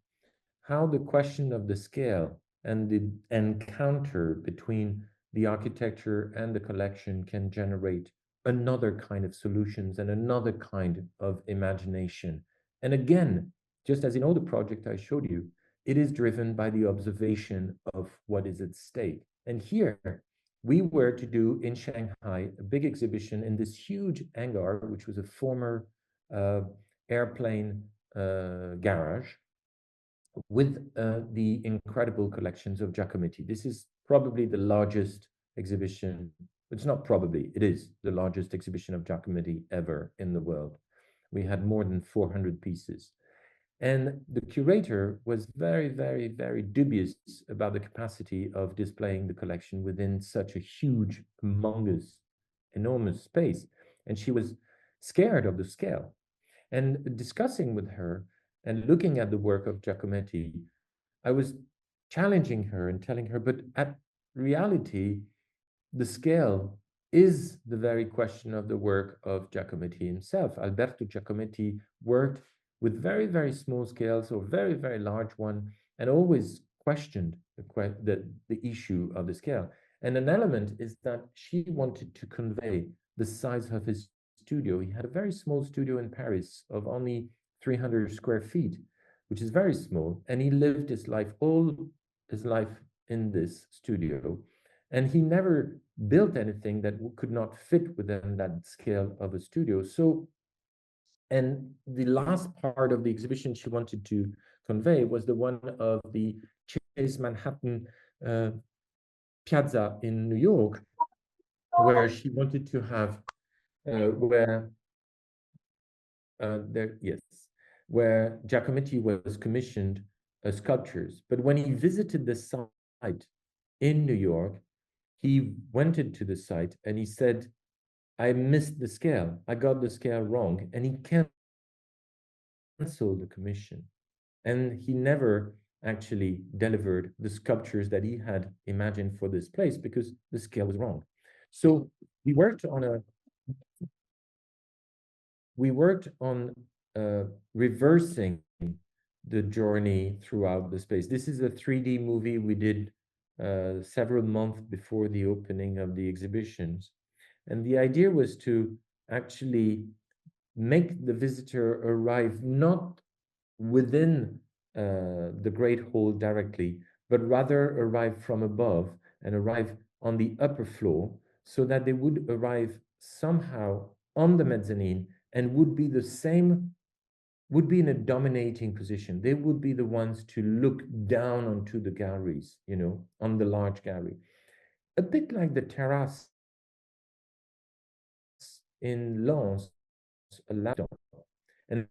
how the question of the scale and the encounter between the architecture and the collection can generate another kind of solutions and another kind of imagination. And again, just as in all the projects I showed you, it is driven by the observation of what is at stake. And here, we were to do in Shanghai a big exhibition in this huge hangar, which was a former airplane garage, with the incredible collections of Giacometti. This is probably the largest exhibition. It's not probably, it is the largest exhibition of Giacometti ever in the world. We had more than 400 pieces. And the curator was very, very, very dubious about the capacity of displaying the collection within such a huge, humongous, enormous space. And she was scared of the scale. And discussing with her and looking at the work of Giacometti, I was challenging her and telling her, but at reality, the scale is the very question of the work of Giacometti himself. Alberto Giacometti worked with very, very small scales or very, very large one, and always questioned the issue of the scale. And an element is that she wanted to convey the size of his studio. He had a very small studio in Paris of only 300 square feet, which is very small. And he lived his life, all his life in this studio. And he never built anything that could not fit within that scale of a studio. So, and the last part of the exhibition she wanted to convey was the one of the Chase Manhattan Piazza in New York, where she wanted to have, where Giacometti was commissioned sculptures. But when he visited the site in New York, he went into the site and he said, I missed the scale. I got the scale wrong. And he canceled the commission. And he never actually delivered the sculptures that he had imagined for this place because the scale was wrong. So we worked on reversing the journey throughout the space. This is a 3D movie we did several months before the opening of the exhibitions. And the idea was to actually make the visitor arrive not within the Great Hall directly, but rather arrive from above and arrive on the upper floor so that they would arrive somehow on the mezzanine and would be in a dominating position. They would be the ones to look down onto the galleries, on the large gallery. A bit like the terrace in Lens, and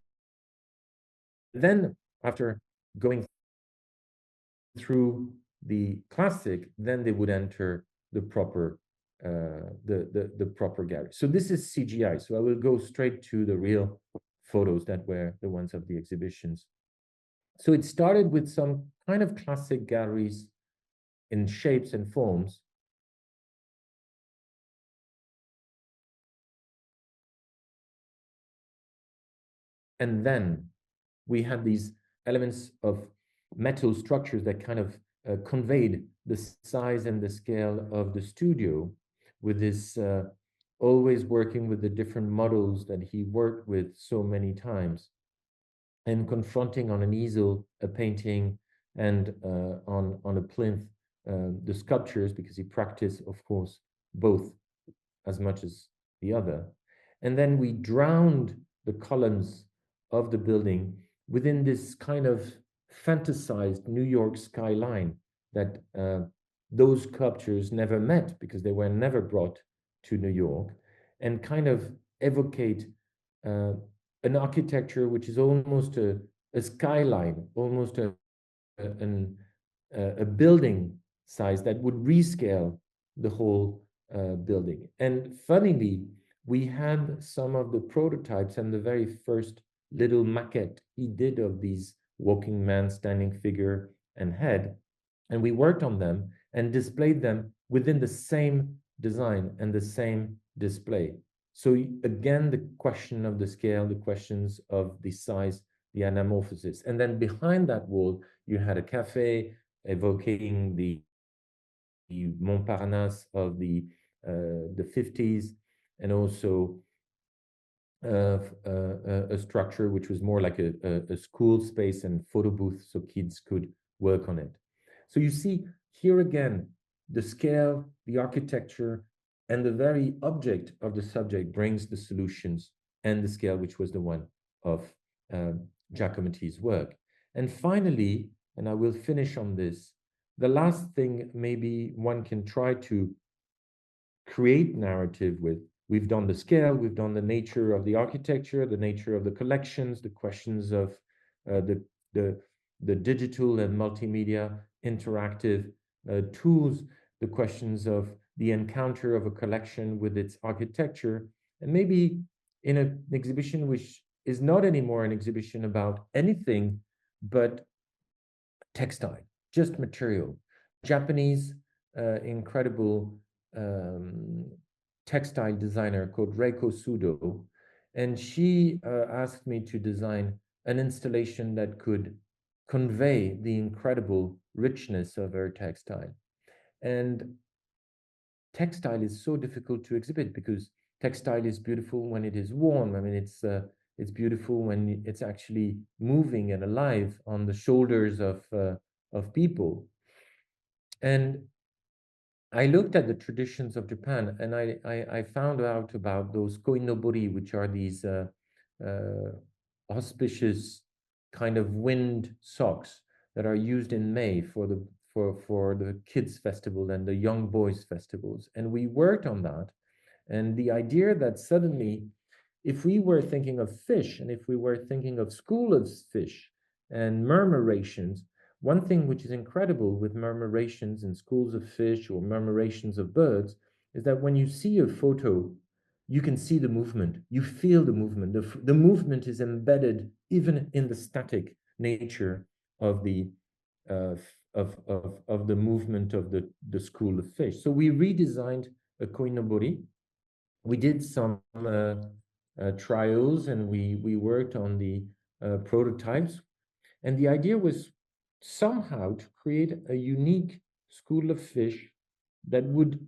then after going through the classic, then they would enter the proper the proper gallery. So this is CGI. So I will go straight to the real photos that were the ones of the exhibitions. So it started with some kind of classic galleries in shapes and forms. And then we had these elements of metal structures that kind of conveyed the size and the scale of the studio, with this always working with the different models that he worked with so many times, and confronting on an easel a painting and on a plinth the sculptures, because he practiced, of course, both as much as the other. And then we drowned the columns of the building within this kind of fantasized New York skyline that those sculptures never met because they were never brought to New York, and kind of evocate an architecture which is almost a skyline, almost a building size that would rescale the whole building. And funnily, we had some of the prototypes and the very first little maquette he did of these walking man, standing figure, and head. And we worked on them and displayed them within the same design and the same display. So again, the question of the scale, the questions of the size, the anamorphosis. And then behind that wall, you had a cafe evoking the Montparnasse of the 50s, and also a structure which was more like a school space and photo booth so kids could work on it. So you see here again, the scale, the architecture, and the very object of the subject brings the solutions and the scale, which was the one of Giacometti's work. And finally, and I will finish on this, the last thing maybe one can try to create narrative with. We've done the scale, we've done the nature of the architecture, the nature of the collections, the questions of the digital and multimedia interactive tools, the questions of the encounter of a collection with its architecture, and maybe in an exhibition which is not anymore an exhibition about anything but textile, just material. Japanese incredible textile designer called Reiko Sudo, and she asked me to design an installation that could convey the incredible richness of her textile. And textile is so difficult to exhibit because textile is beautiful when it is warm. I mean, it's beautiful when it's actually moving and alive on the shoulders of people. And I looked at the traditions of Japan, and I found out about those koinobori, which are these auspicious kind of wind socks that are used in May for the kids' festival and the young boys' festivals. And we worked on that. And the idea that suddenly, if we were thinking of fish, and if we were thinking of school of fish and murmurations, one thing which is incredible with murmurations and schools of fish or murmurations of birds is that when you see a photo, you can see the movement, you feel the movement. The movement is embedded even in the static nature of the of the movement of the school of fish. So we redesigned a koinobori. We did some trials, and we worked on the prototypes. And the idea was somehow to create a unique school of fish that would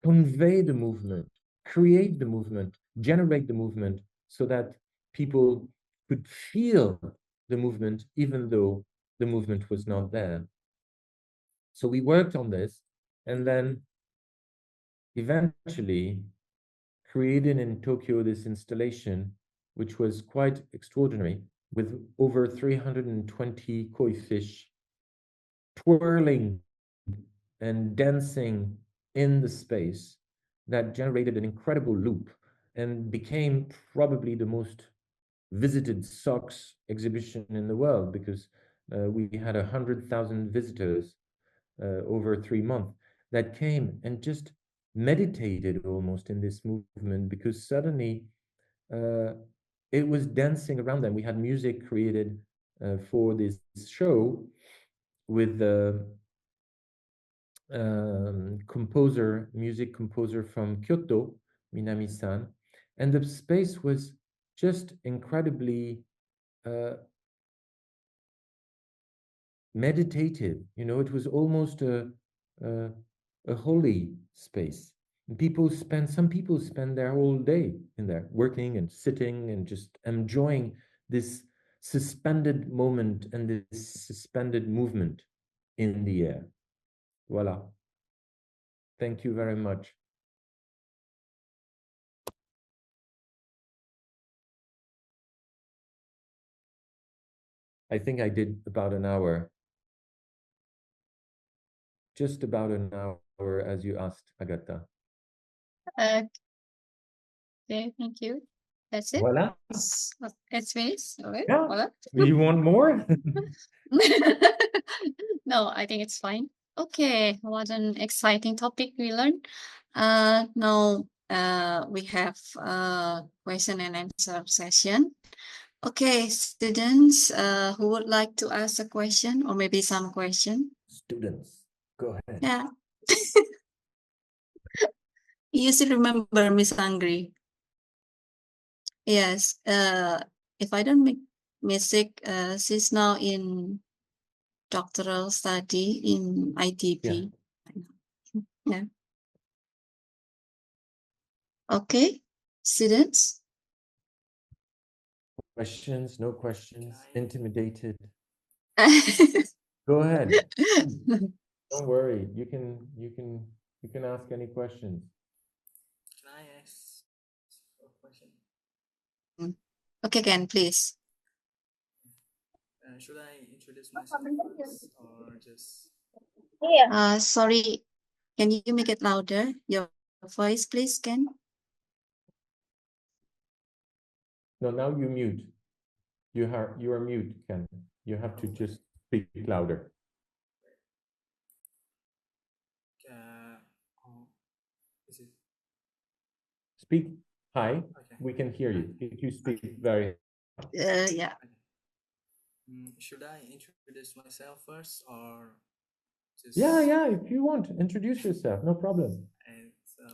convey the movement, create the movement, generate the movement, so that people could feel the movement even though the movement was not there. So we worked on this, and then eventually created in Tokyo this installation, which was quite extraordinary, with over 320 koi fish twirling and dancing in the space, that generated an incredible loop and became probably the most visited socks exhibition in the world, because we had 100,000 visitors over 3 months that came and just meditated almost in this movement, because suddenly it was dancing around them. We had music created for this show with the music composer from Kyoto, Minami-san, and the space was just incredibly meditative. You know, it was almost a holy space. And some people spend their whole day in there, working and sitting and just enjoying this suspended moment and this suspended movement in the air. Voila. Thank you very much. I think I did about an hour. Just about an hour, as you asked, Agatha. Okay, thank you. That's it. Voila. It's finished. Okay. Yeah. Voila. You want more? No, I think it's fine. Okay, what an exciting topic we learned. Now we have a question and answer session. Okay, students who would like to ask a question or maybe some question? Students, go ahead. Yeah. You still remember Miss Angry? Yes. If I don't make mistake, she's now in doctoral study in ITB. Yeah. Okay, students. Questions? No questions? Intimidated? Go ahead. Don't worry. You can ask any questions. Can I ask a question? Okay, Ken, please. Should I introduce myself first or just? Sorry, can you make it louder? Your voice, please, Ken. No, now you mute. You are mute, Ken. You have to just speak louder. Is it? Speak high. Okay. We can hear you. If you speak very. Yeah. Should I introduce myself first or just? Yeah. If you want, introduce yourself. No problem. And so,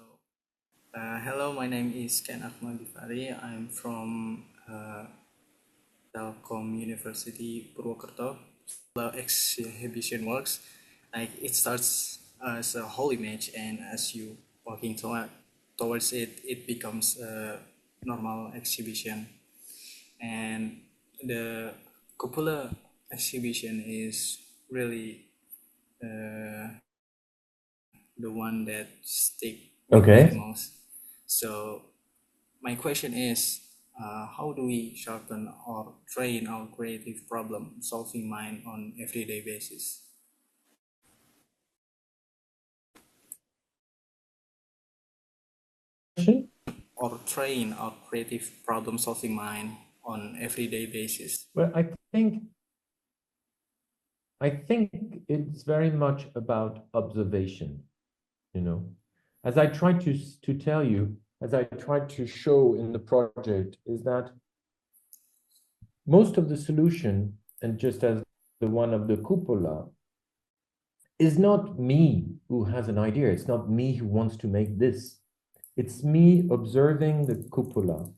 hello, my name is Ken Akmal Divari. I'm from Telkom University Purwokerto. The exhibition works like it starts as a whole image, and as you walking towards it, it becomes a normal exhibition. And the cupola exhibition is really the one that stick Okay. the most. So my question is, how do we sharpen or train our creative problem solving mind on everyday basis? or train our creative problem-solving mind on everyday basis? Well, I think it's very much about observation, you know. As I tried to tell you, as I tried to show in the project, is that most of the solution, and just as the one of the cupola, is not me who has an idea. It's not me who wants to make this. It's me observing the cupola,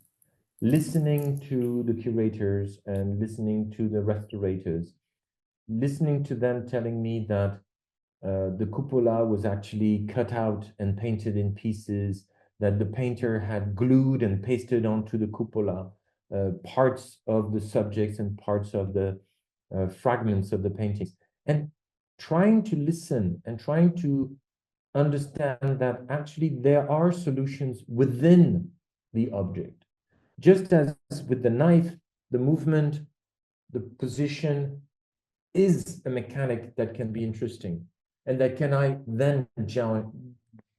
listening to the curators and listening to the restaurators, listening to them telling me that the cupola was actually cut out and painted in pieces, that the painter had glued and pasted onto the cupola parts of the subjects and parts of the fragments of the paintings. And trying to listen and trying to understand that actually there are solutions within the object. Just as with the knife, the movement, the position is a mechanic that can be interesting and that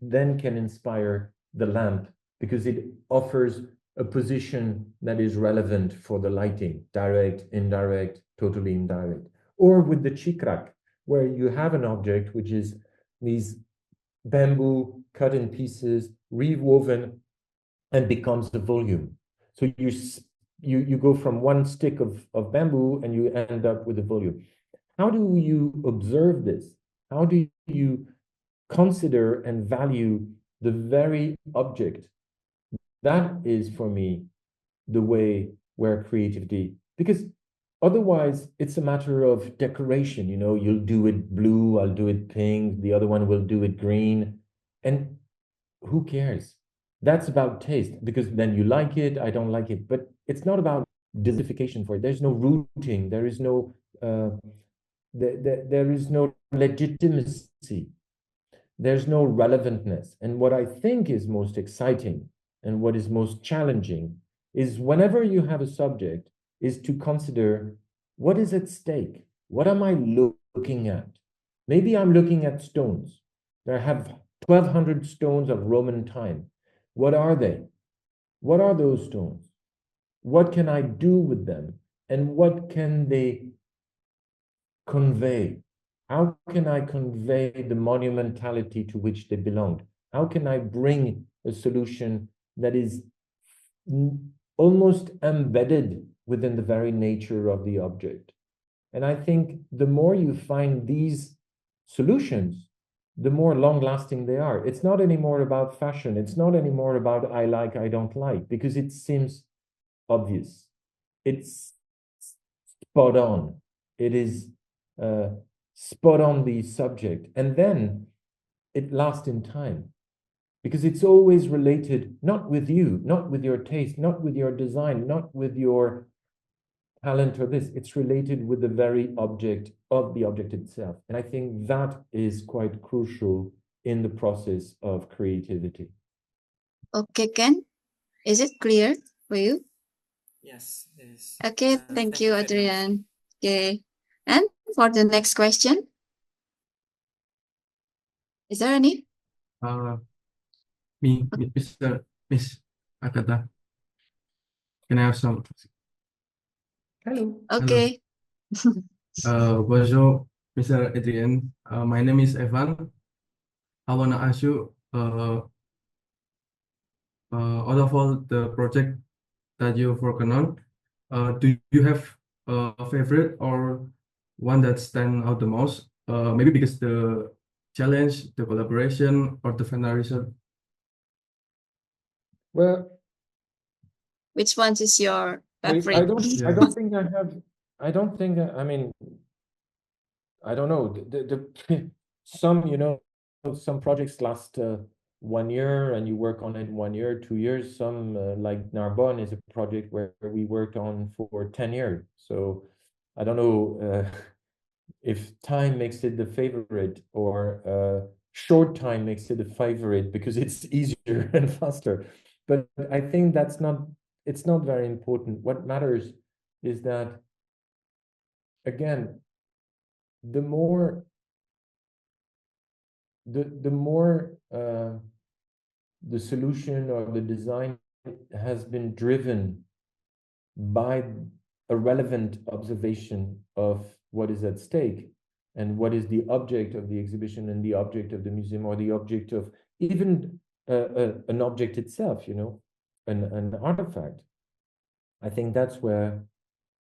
then can inspire the lamp because it offers a position that is relevant for the lighting, direct, indirect, totally indirect. Or with the chikrak, where you have an object which is these bamboo cut in pieces, rewoven, and becomes a volume. So you go from one stick of bamboo and you end up with a volume. How do you observe this? How do you consider and value the very object? That is for me the way where creativity, because otherwise it's a matter of decoration, you know, you'll do it blue, I'll do it pink, the other one will do it green. And who cares? That's about taste, because then you like it, I don't like it. But it's not about justification for it. There's no rooting, there is no there is no legitimacy, there's no relevantness. And what I think is most exciting and what is most challenging is whenever you have a subject is to consider what is at stake. What am I looking at? Maybe I'm looking at stones. There have 1,200 stones of Roman time. What are they? What are those stones? What can I do with them? And what can they convey? How can I convey the monumentality to which they belong? How can I bring a solution that is almost embedded within the very nature of the object? And I think the more you find these solutions, the more long-lasting they are. It's not anymore about fashion. It's not anymore about I like, I don't like, because it seems obvious. It's spot on. It is spot on the subject. And then it lasts in time, because it's always related, not with you, not with your taste, not with your design, not with your talent or this, it's related with the very object of the object itself. And I think that is quite crucial in the process of creativity. Okay, Ken, is it clear for you? Yes, yes. Okay, thank you, very much. Adrian. Okay, and for the next question, is there any? Miss Agatha. Can I have some? Hello. Okay. Bonjour, Mr. Adrien. My name is Evan. I wanna ask you, out of all the project that you've working on, do you have a favorite or one that stand out the most? Maybe because the challenge, the collaboration, or the final result. Well, Which one is your I favorite? don't think I have. I don't think. I mean, I don't know. Some, you know, some projects last 1 year and you work on it 1 year, 2 years. Some like Narbonne is a project where we worked on for 10 years. So I don't know if time makes it the favorite or short time makes it the favorite because it's easier and faster. But I think it's not very important. What matters is that, again, the more the solution or the design has been driven by a relevant observation of what is at stake and what is the object of the exhibition and the object of the museum, or the object of even an object itself, you know, an artifact. I think that's where,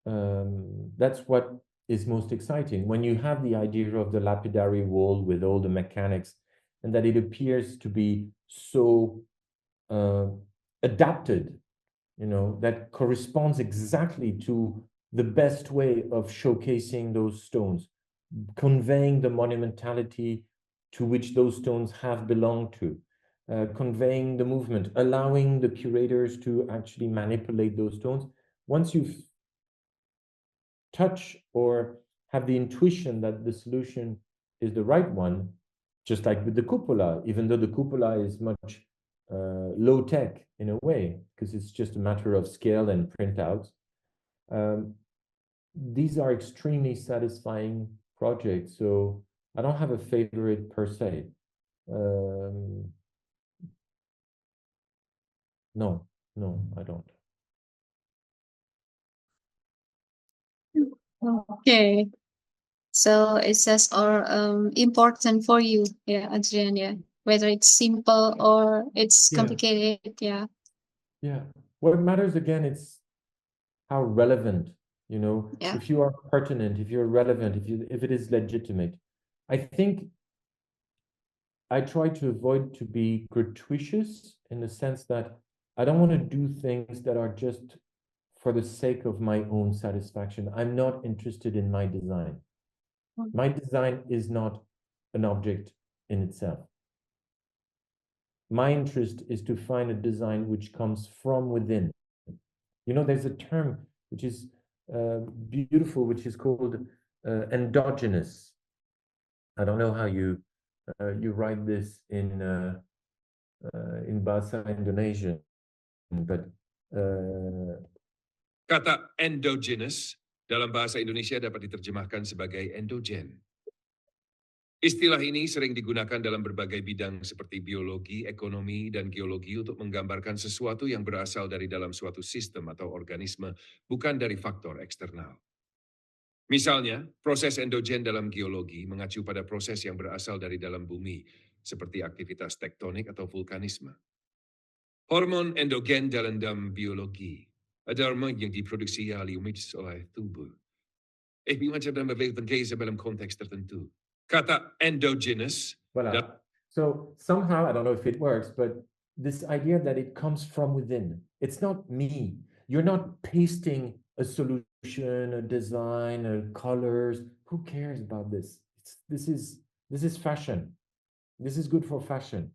that's what is most exciting. When you have the idea of the lapidary wall with all the mechanics, and that it appears to be so adapted, you know, that corresponds exactly to the best way of showcasing those stones, conveying the monumentality to which those stones have belonged to, conveying the movement, allowing the curators to actually manipulate those stones. Once you touch or have the intuition that the solution is the right one, just like with the cupola, even though the cupola is much low tech in a way, because it's just a matter of scale and printouts. These are extremely satisfying projects. So I don't have a favorite per se. No, I don't. Okay. So it's just or important for you, yeah, Adrien, yeah. Whether it's simple or it's complicated, yeah. Yeah. What matters again, it's how relevant, you know, if you are pertinent, if you're relevant, if it is legitimate. I think I try to avoid to be gratuitous in the sense that I don't want to do things that are just for the sake of my own satisfaction. I'm not interested in my design. My design is not an object in itself. My interest is to find a design which comes from within. You know, there's a term which is beautiful, which is called endogenous. I don't know how you write this in bahasa Indonesia, but kata endogenous dalam bahasa Indonesia dapat diterjemahkan sebagai endogen. Istilah ini sering digunakan dalam berbagai bidang seperti biologi, ekonomi, dan geologi untuk menggambarkan sesuatu yang berasal dari dalam suatu sistem atau organisme, bukan dari faktor eksternal. Misalnya, proses endogen dalam geologi mengacu pada proses yang berasal dari dalam bumi, seperti aktivitas tektonik atau vulkanisme. Hormon endogen dalam biologi adalah hormon yang diproduksi alamiah oleh tubuh. Macam dalam berbagai dalam konteks tertentu. Kata endogenous. Voilà. So somehow, I don't know if it works, but this idea that it comes from within, it's not me. You're not pasting a solution, a design, colors. Who cares about this? This is fashion. This is good for fashion.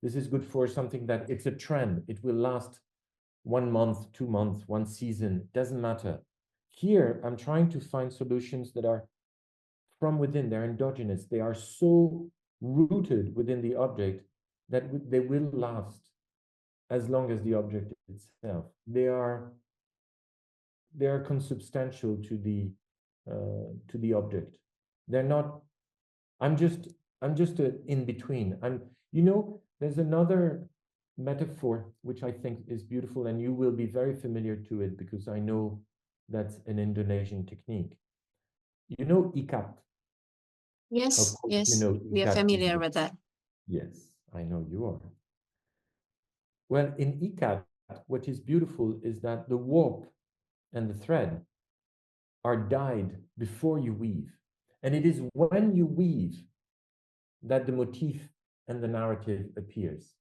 This is good for something that it's a trend. It will last 1 month, 2 months, 1 season. Doesn't matter. Here, I'm trying to find solutions that are from within. They're endogenous. They are so rooted within the object that they will last as long as the object itself. They are consubstantial to the object. They're not. I'm just in between. You know, there's another metaphor which I think is beautiful, and you will be very familiar to it because I know that's an Indonesian technique. You know ikat. Yes, yes, you know, we are familiar with that. Yes, I know you are. Well, in ikat, what is beautiful is that the warp and the thread are dyed before you weave. And it is when you weave that the motif and the narrative appears.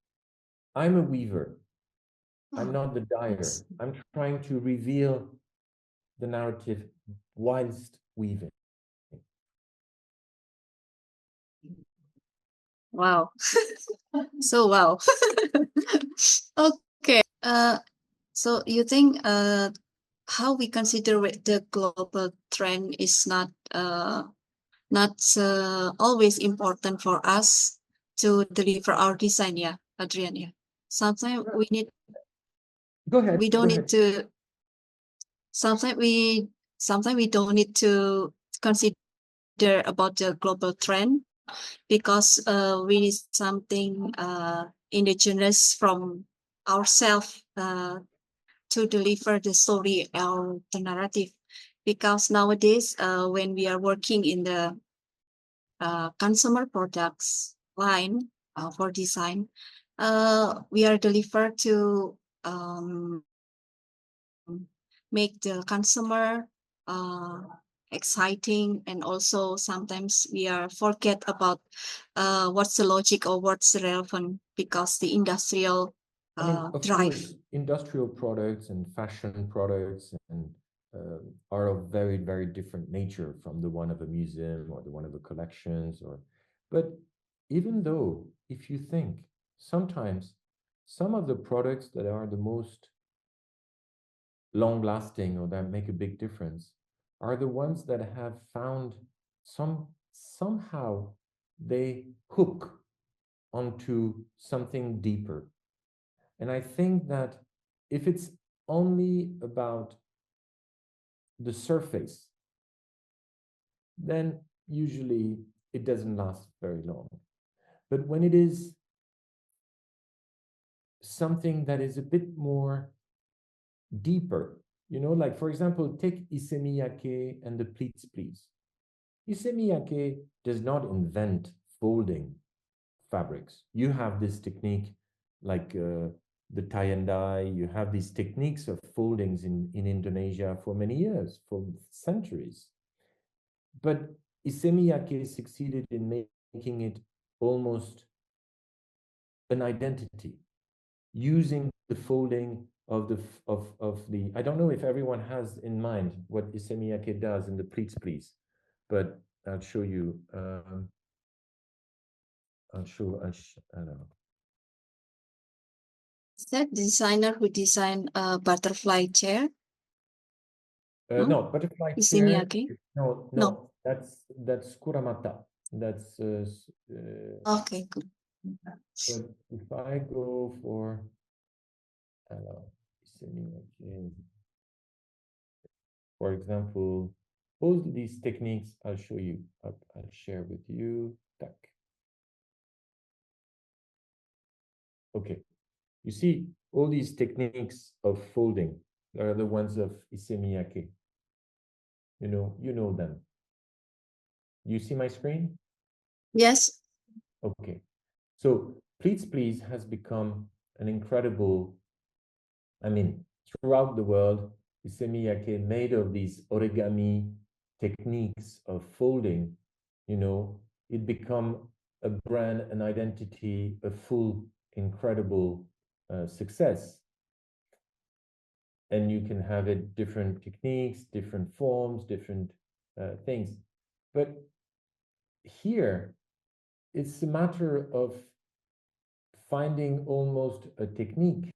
I'm a weaver. I'm not the dyer. I'm trying to reveal the narrative whilst weaving. Wow. So wow. Okay. So you think how we consider the global trend is not always important for us to deliver our design, yeah, Adrien, yeah. Sometimes we need. Go ahead. We don't need to. Sometimes we don't need to consider about the global trend because we need something indigenous from ourselves to deliver the story or the narrative. Because nowadays, when we are working in the consumer products line for design, we are delivered to make the consumer exciting, and also sometimes we are forget about what's the logic or what's relevant, because the industrial I mean, of drive. course, industrial products and fashion products and are of very, very different nature from the one of a museum or the one of a collections. But even though, if you think, sometimes some of the products that are the most long-lasting or that make a big difference are the ones that have found somehow they hook onto something deeper. And I think that if it's only about the surface, then usually it doesn't last very long. But when it is something that is a bit more deeper, like for example, take Issey Miyake and the pleats please. Issey Miyake does not invent folding fabrics. You have this technique like the tie and dye. You have these techniques of foldings in Indonesia for many years, for centuries. But Issey Miyake succeeded in making it almost an identity, using the folding of the I don't know if everyone has in mind what Issey Miyake does in the pleats please, but I'll show you. I don't know. Is that the designer who designed a butterfly chair? No, butterfly Issey chair. Miyake? No. That's Kuramata. That's okay, good. but if I go for for example, all these techniques I'll show you. I'll share with you. Okay, you see all these techniques of folding are the ones of Issey Miyake. You know them. You see my screen? Yes. Okay. So Pleats Please has become an incredible, throughout the world, Issey Miyake made of these origami techniques of folding, it become a brand, an identity, a full, incredible success. And you can have it different techniques, different forms, different things. But here, it's a matter of finding almost a technique,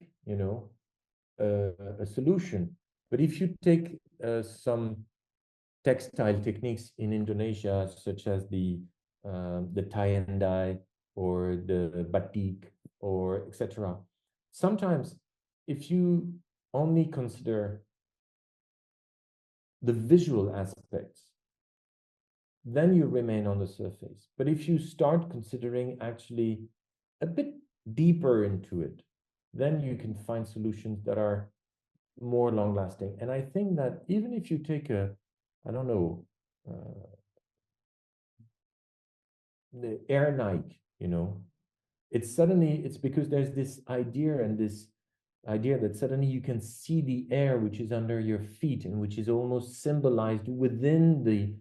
a solution. But if you take some textile techniques in Indonesia, such as the tie and dye or the batik or etc., sometimes if you only consider the visual aspects, then you remain on the surface. But if you start considering actually a bit deeper into it, then you can find solutions that are more long-lasting. And I think that even if you take the Air Nike, it's because there's this idea that suddenly you can see the air which is under your feet and which is almost symbolized within the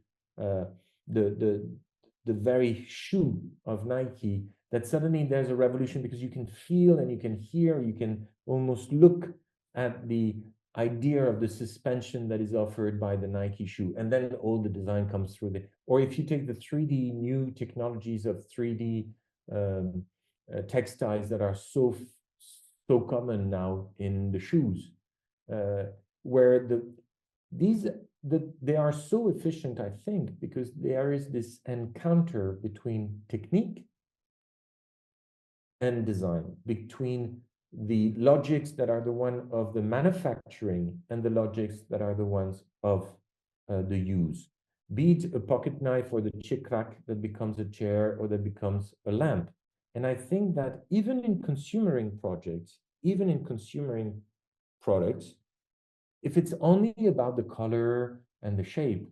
very shoe of Nike, that suddenly there's a revolution because you can feel and you can hear, you can almost look at the idea of the suspension that is offered by the Nike shoe, and then all the design comes through it. Or if you take the 3D new technologies of 3D textiles that are so common now in the shoes, where they are so efficient, I think, because there is this encounter between technique and design, between the logics that are the one of the manufacturing and the logics that are the ones of the use. Be it a pocket knife or the chikrak that becomes a chair or that becomes a lamp. And I think that even in consumering projects, even in consuming products, if it's only about the color and the shape,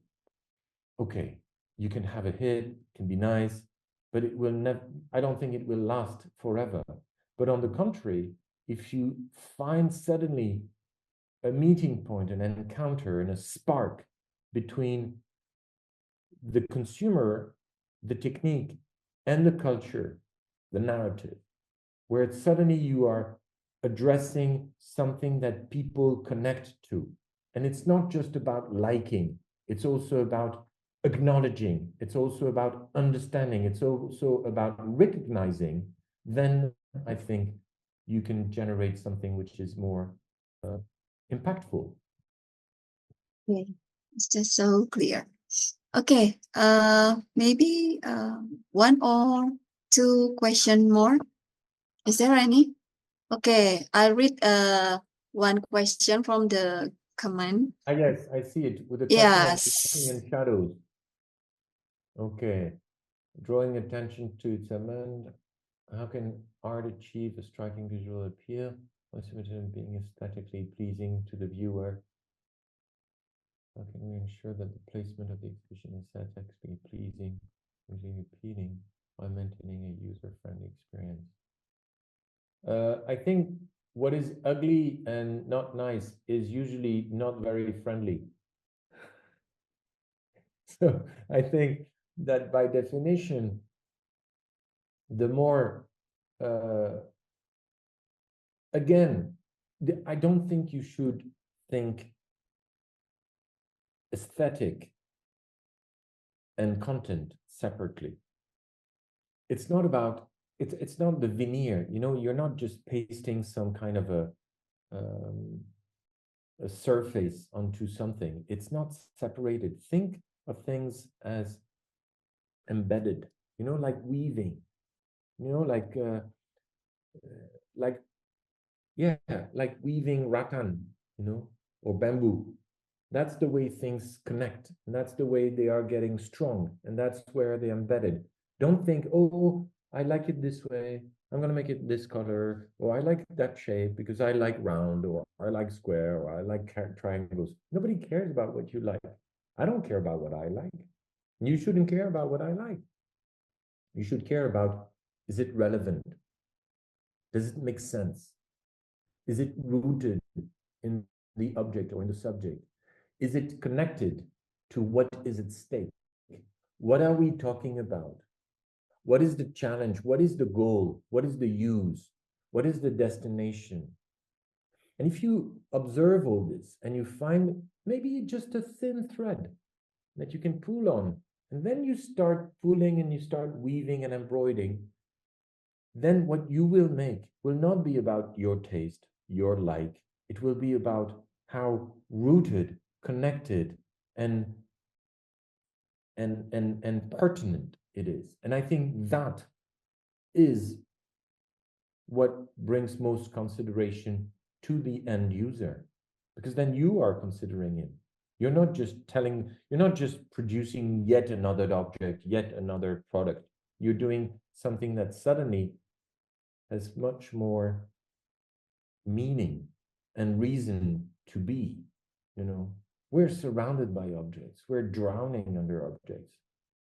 okay, you can have a hit, can be nice, but it will never, I don't think it will last forever. But on the contrary, if you find suddenly a meeting point, an encounter, and a spark between the consumer, the technique, and the culture, the narrative, where it's suddenly you are addressing something that people connect to. And it's not just about liking, it's also about acknowledging, it's also about understanding, it's also about recognizing, then I think you can generate something which is more impactful. Okay, it's just so clear. Okay, maybe one or two question more. Is there any? Okay, I'll read one question from the comment. Yes, I see it with the Yes. question and shadows. Okay, drawing attention to its element. How can art achieve a striking visual appeal? What's it being aesthetically pleasing to the viewer? How can we ensure that the placement of the exhibition is aesthetically pleasing, visually appealing, while maintaining a user-friendly experience? I think what is ugly and not nice is usually not very friendly. So I think that by definition, the more, again, I don't think you should think aesthetic and content separately. It's not about, it's not the veneer, you know, you're not just pasting some kind of a surface onto something. It's not separated. Think of things as embedded, you know, like weaving, you know, like weaving rattan, you know, or bamboo. That's the way things connect, and that's the way they are getting strong, and that's where they're embedded. Don't think, oh, I like it this way, I'm going to make it this color, or I like that shape because I like round, or I like square, or I like triangles. Nobody cares about what you like. I don't care about what I like. You shouldn't care about what I like. You should care about, is it relevant? Does it make sense? Is it rooted in the object or in the subject? Is it connected to what is at stake? What are we talking about? What is the challenge? What is the goal? What is the use? What is the destination? And if you observe all this and you find maybe just a thin thread that you can pull on, and then you start pulling and you start weaving and embroidering, then what you will make will not be about your taste, your like. It will be about how rooted, connected, and pertinent it is. And I think that is what brings most consideration to the end user, because then you are considering him. You're not just producing yet another object, yet another product. You're doing something that suddenly has much more meaning and reason to be. You know, we're surrounded by objects. We're drowning under objects.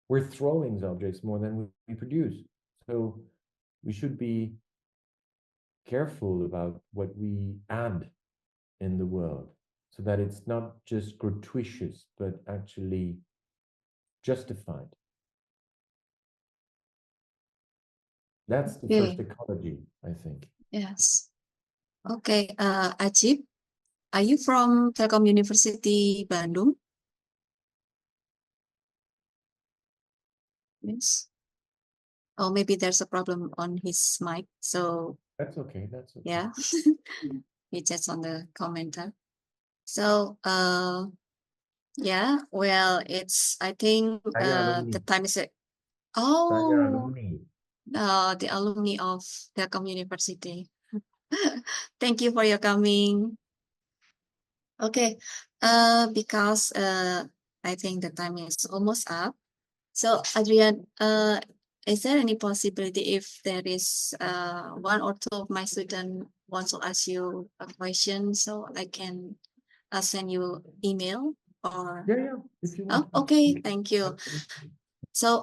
We're throwing objects more than we produce. So we should be careful about what we add in the world, so that it's not just gratuitous, but actually justified. That's the first ecology, I think. Yes. Okay, Ajib, are you from Telkom University, Bandung? Yes. Or maybe there's a problem on his mic, so That's okay. That's okay. yeah. He just on the commenter. So yeah, well, it's, I think the time is the alumni of Telkom University. Thank you for your coming. Okay, because I think the time is almost up. So Adrien, is there any possibility if there is one or two of my students want to ask you a question, so I can send you email or. Yeah, if you Oh, want. okay, thank you. So,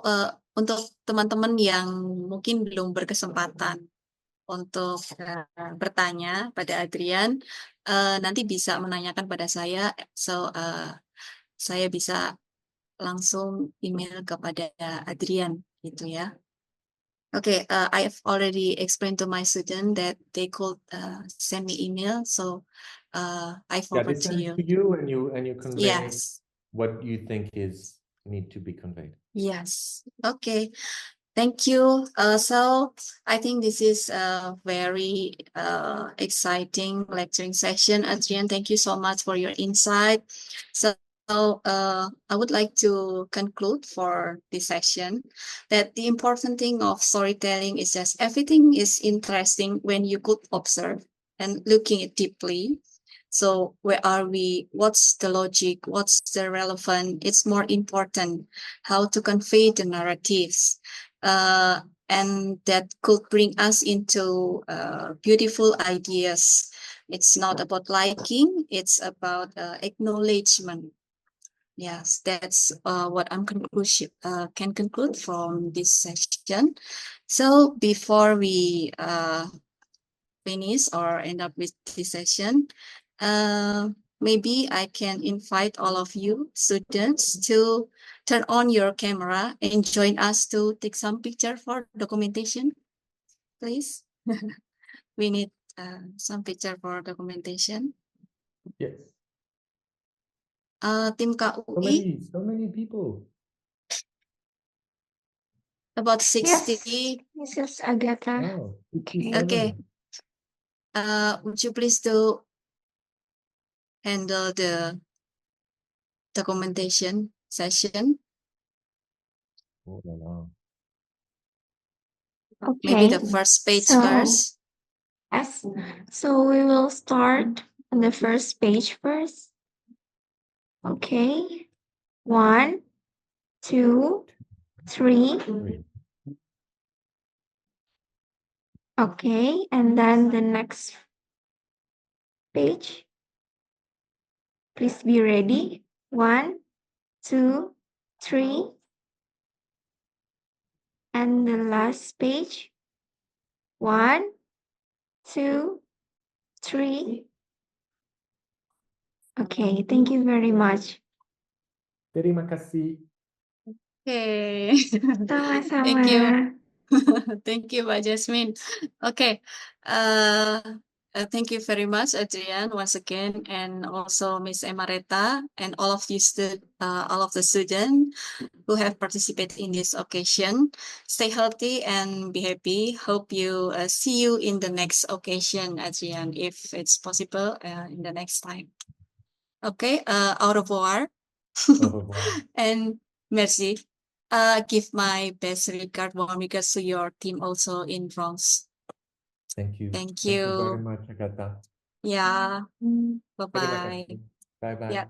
untuk teman-teman yang mungkin belum berkesempatan untuk bertanya pada Adrien, nanti bisa menanyakan pada saya. So, saya bisa langsung email kepada Adrien, gitu ya. Okay, I've already explained to my student that they could send me email, so I forward to you. To you, and you convey Yes. what you think is need to be conveyed. Yes. Okay. Thank you. So I think this is a very exciting lecturing session. Adrien, thank you so much for your insight. So I would like to conclude for this session that the important thing of storytelling is just everything is interesting when you could observe and looking it deeply. So where are we? What's the logic? What's the relevant? It's more important how to convey the narratives. And that could bring us into beautiful ideas. It's not about liking, it's about acknowledgement. Yes, that's what I'm can conclude from this session. So before we finish or end up with this session, maybe I can invite all of you students to turn on your camera and join us to take some picture for documentation, please. We need some picture for documentation. Yes. Tim KUI, So many people. about 60. Yes, Mrs. Agatha. Oh, Okay. Would you please to handle the documentation session? Oh, no. Okay. Maybe the first page first. Yes. So we will start on the first page first. Okay. 1, 2, 3. Okay. And then the next page. Please be ready. 1, 2, 3. And the last page. 1, 2, 3. Okay, thank you very much. Terima kasih. Okay. Sama-sama. Thank you. Thank you, Mbak Jasmine. Okay. Thank you very much, Adrien, once again, and also Miss Emareta, and all of you all of the students who have participated in this occasion. Stay healthy and be happy. Hope you see you in the next occasion, Adrien, if it's possible in the next time. Okay. Au revoir. Au revoir. And merci. Give my best warm regards to your team also in France. Thank you. Thank Thank you very you. much, Agatha. Yeah. Terima Bye-bye. kasih. Bye-bye. Yeah.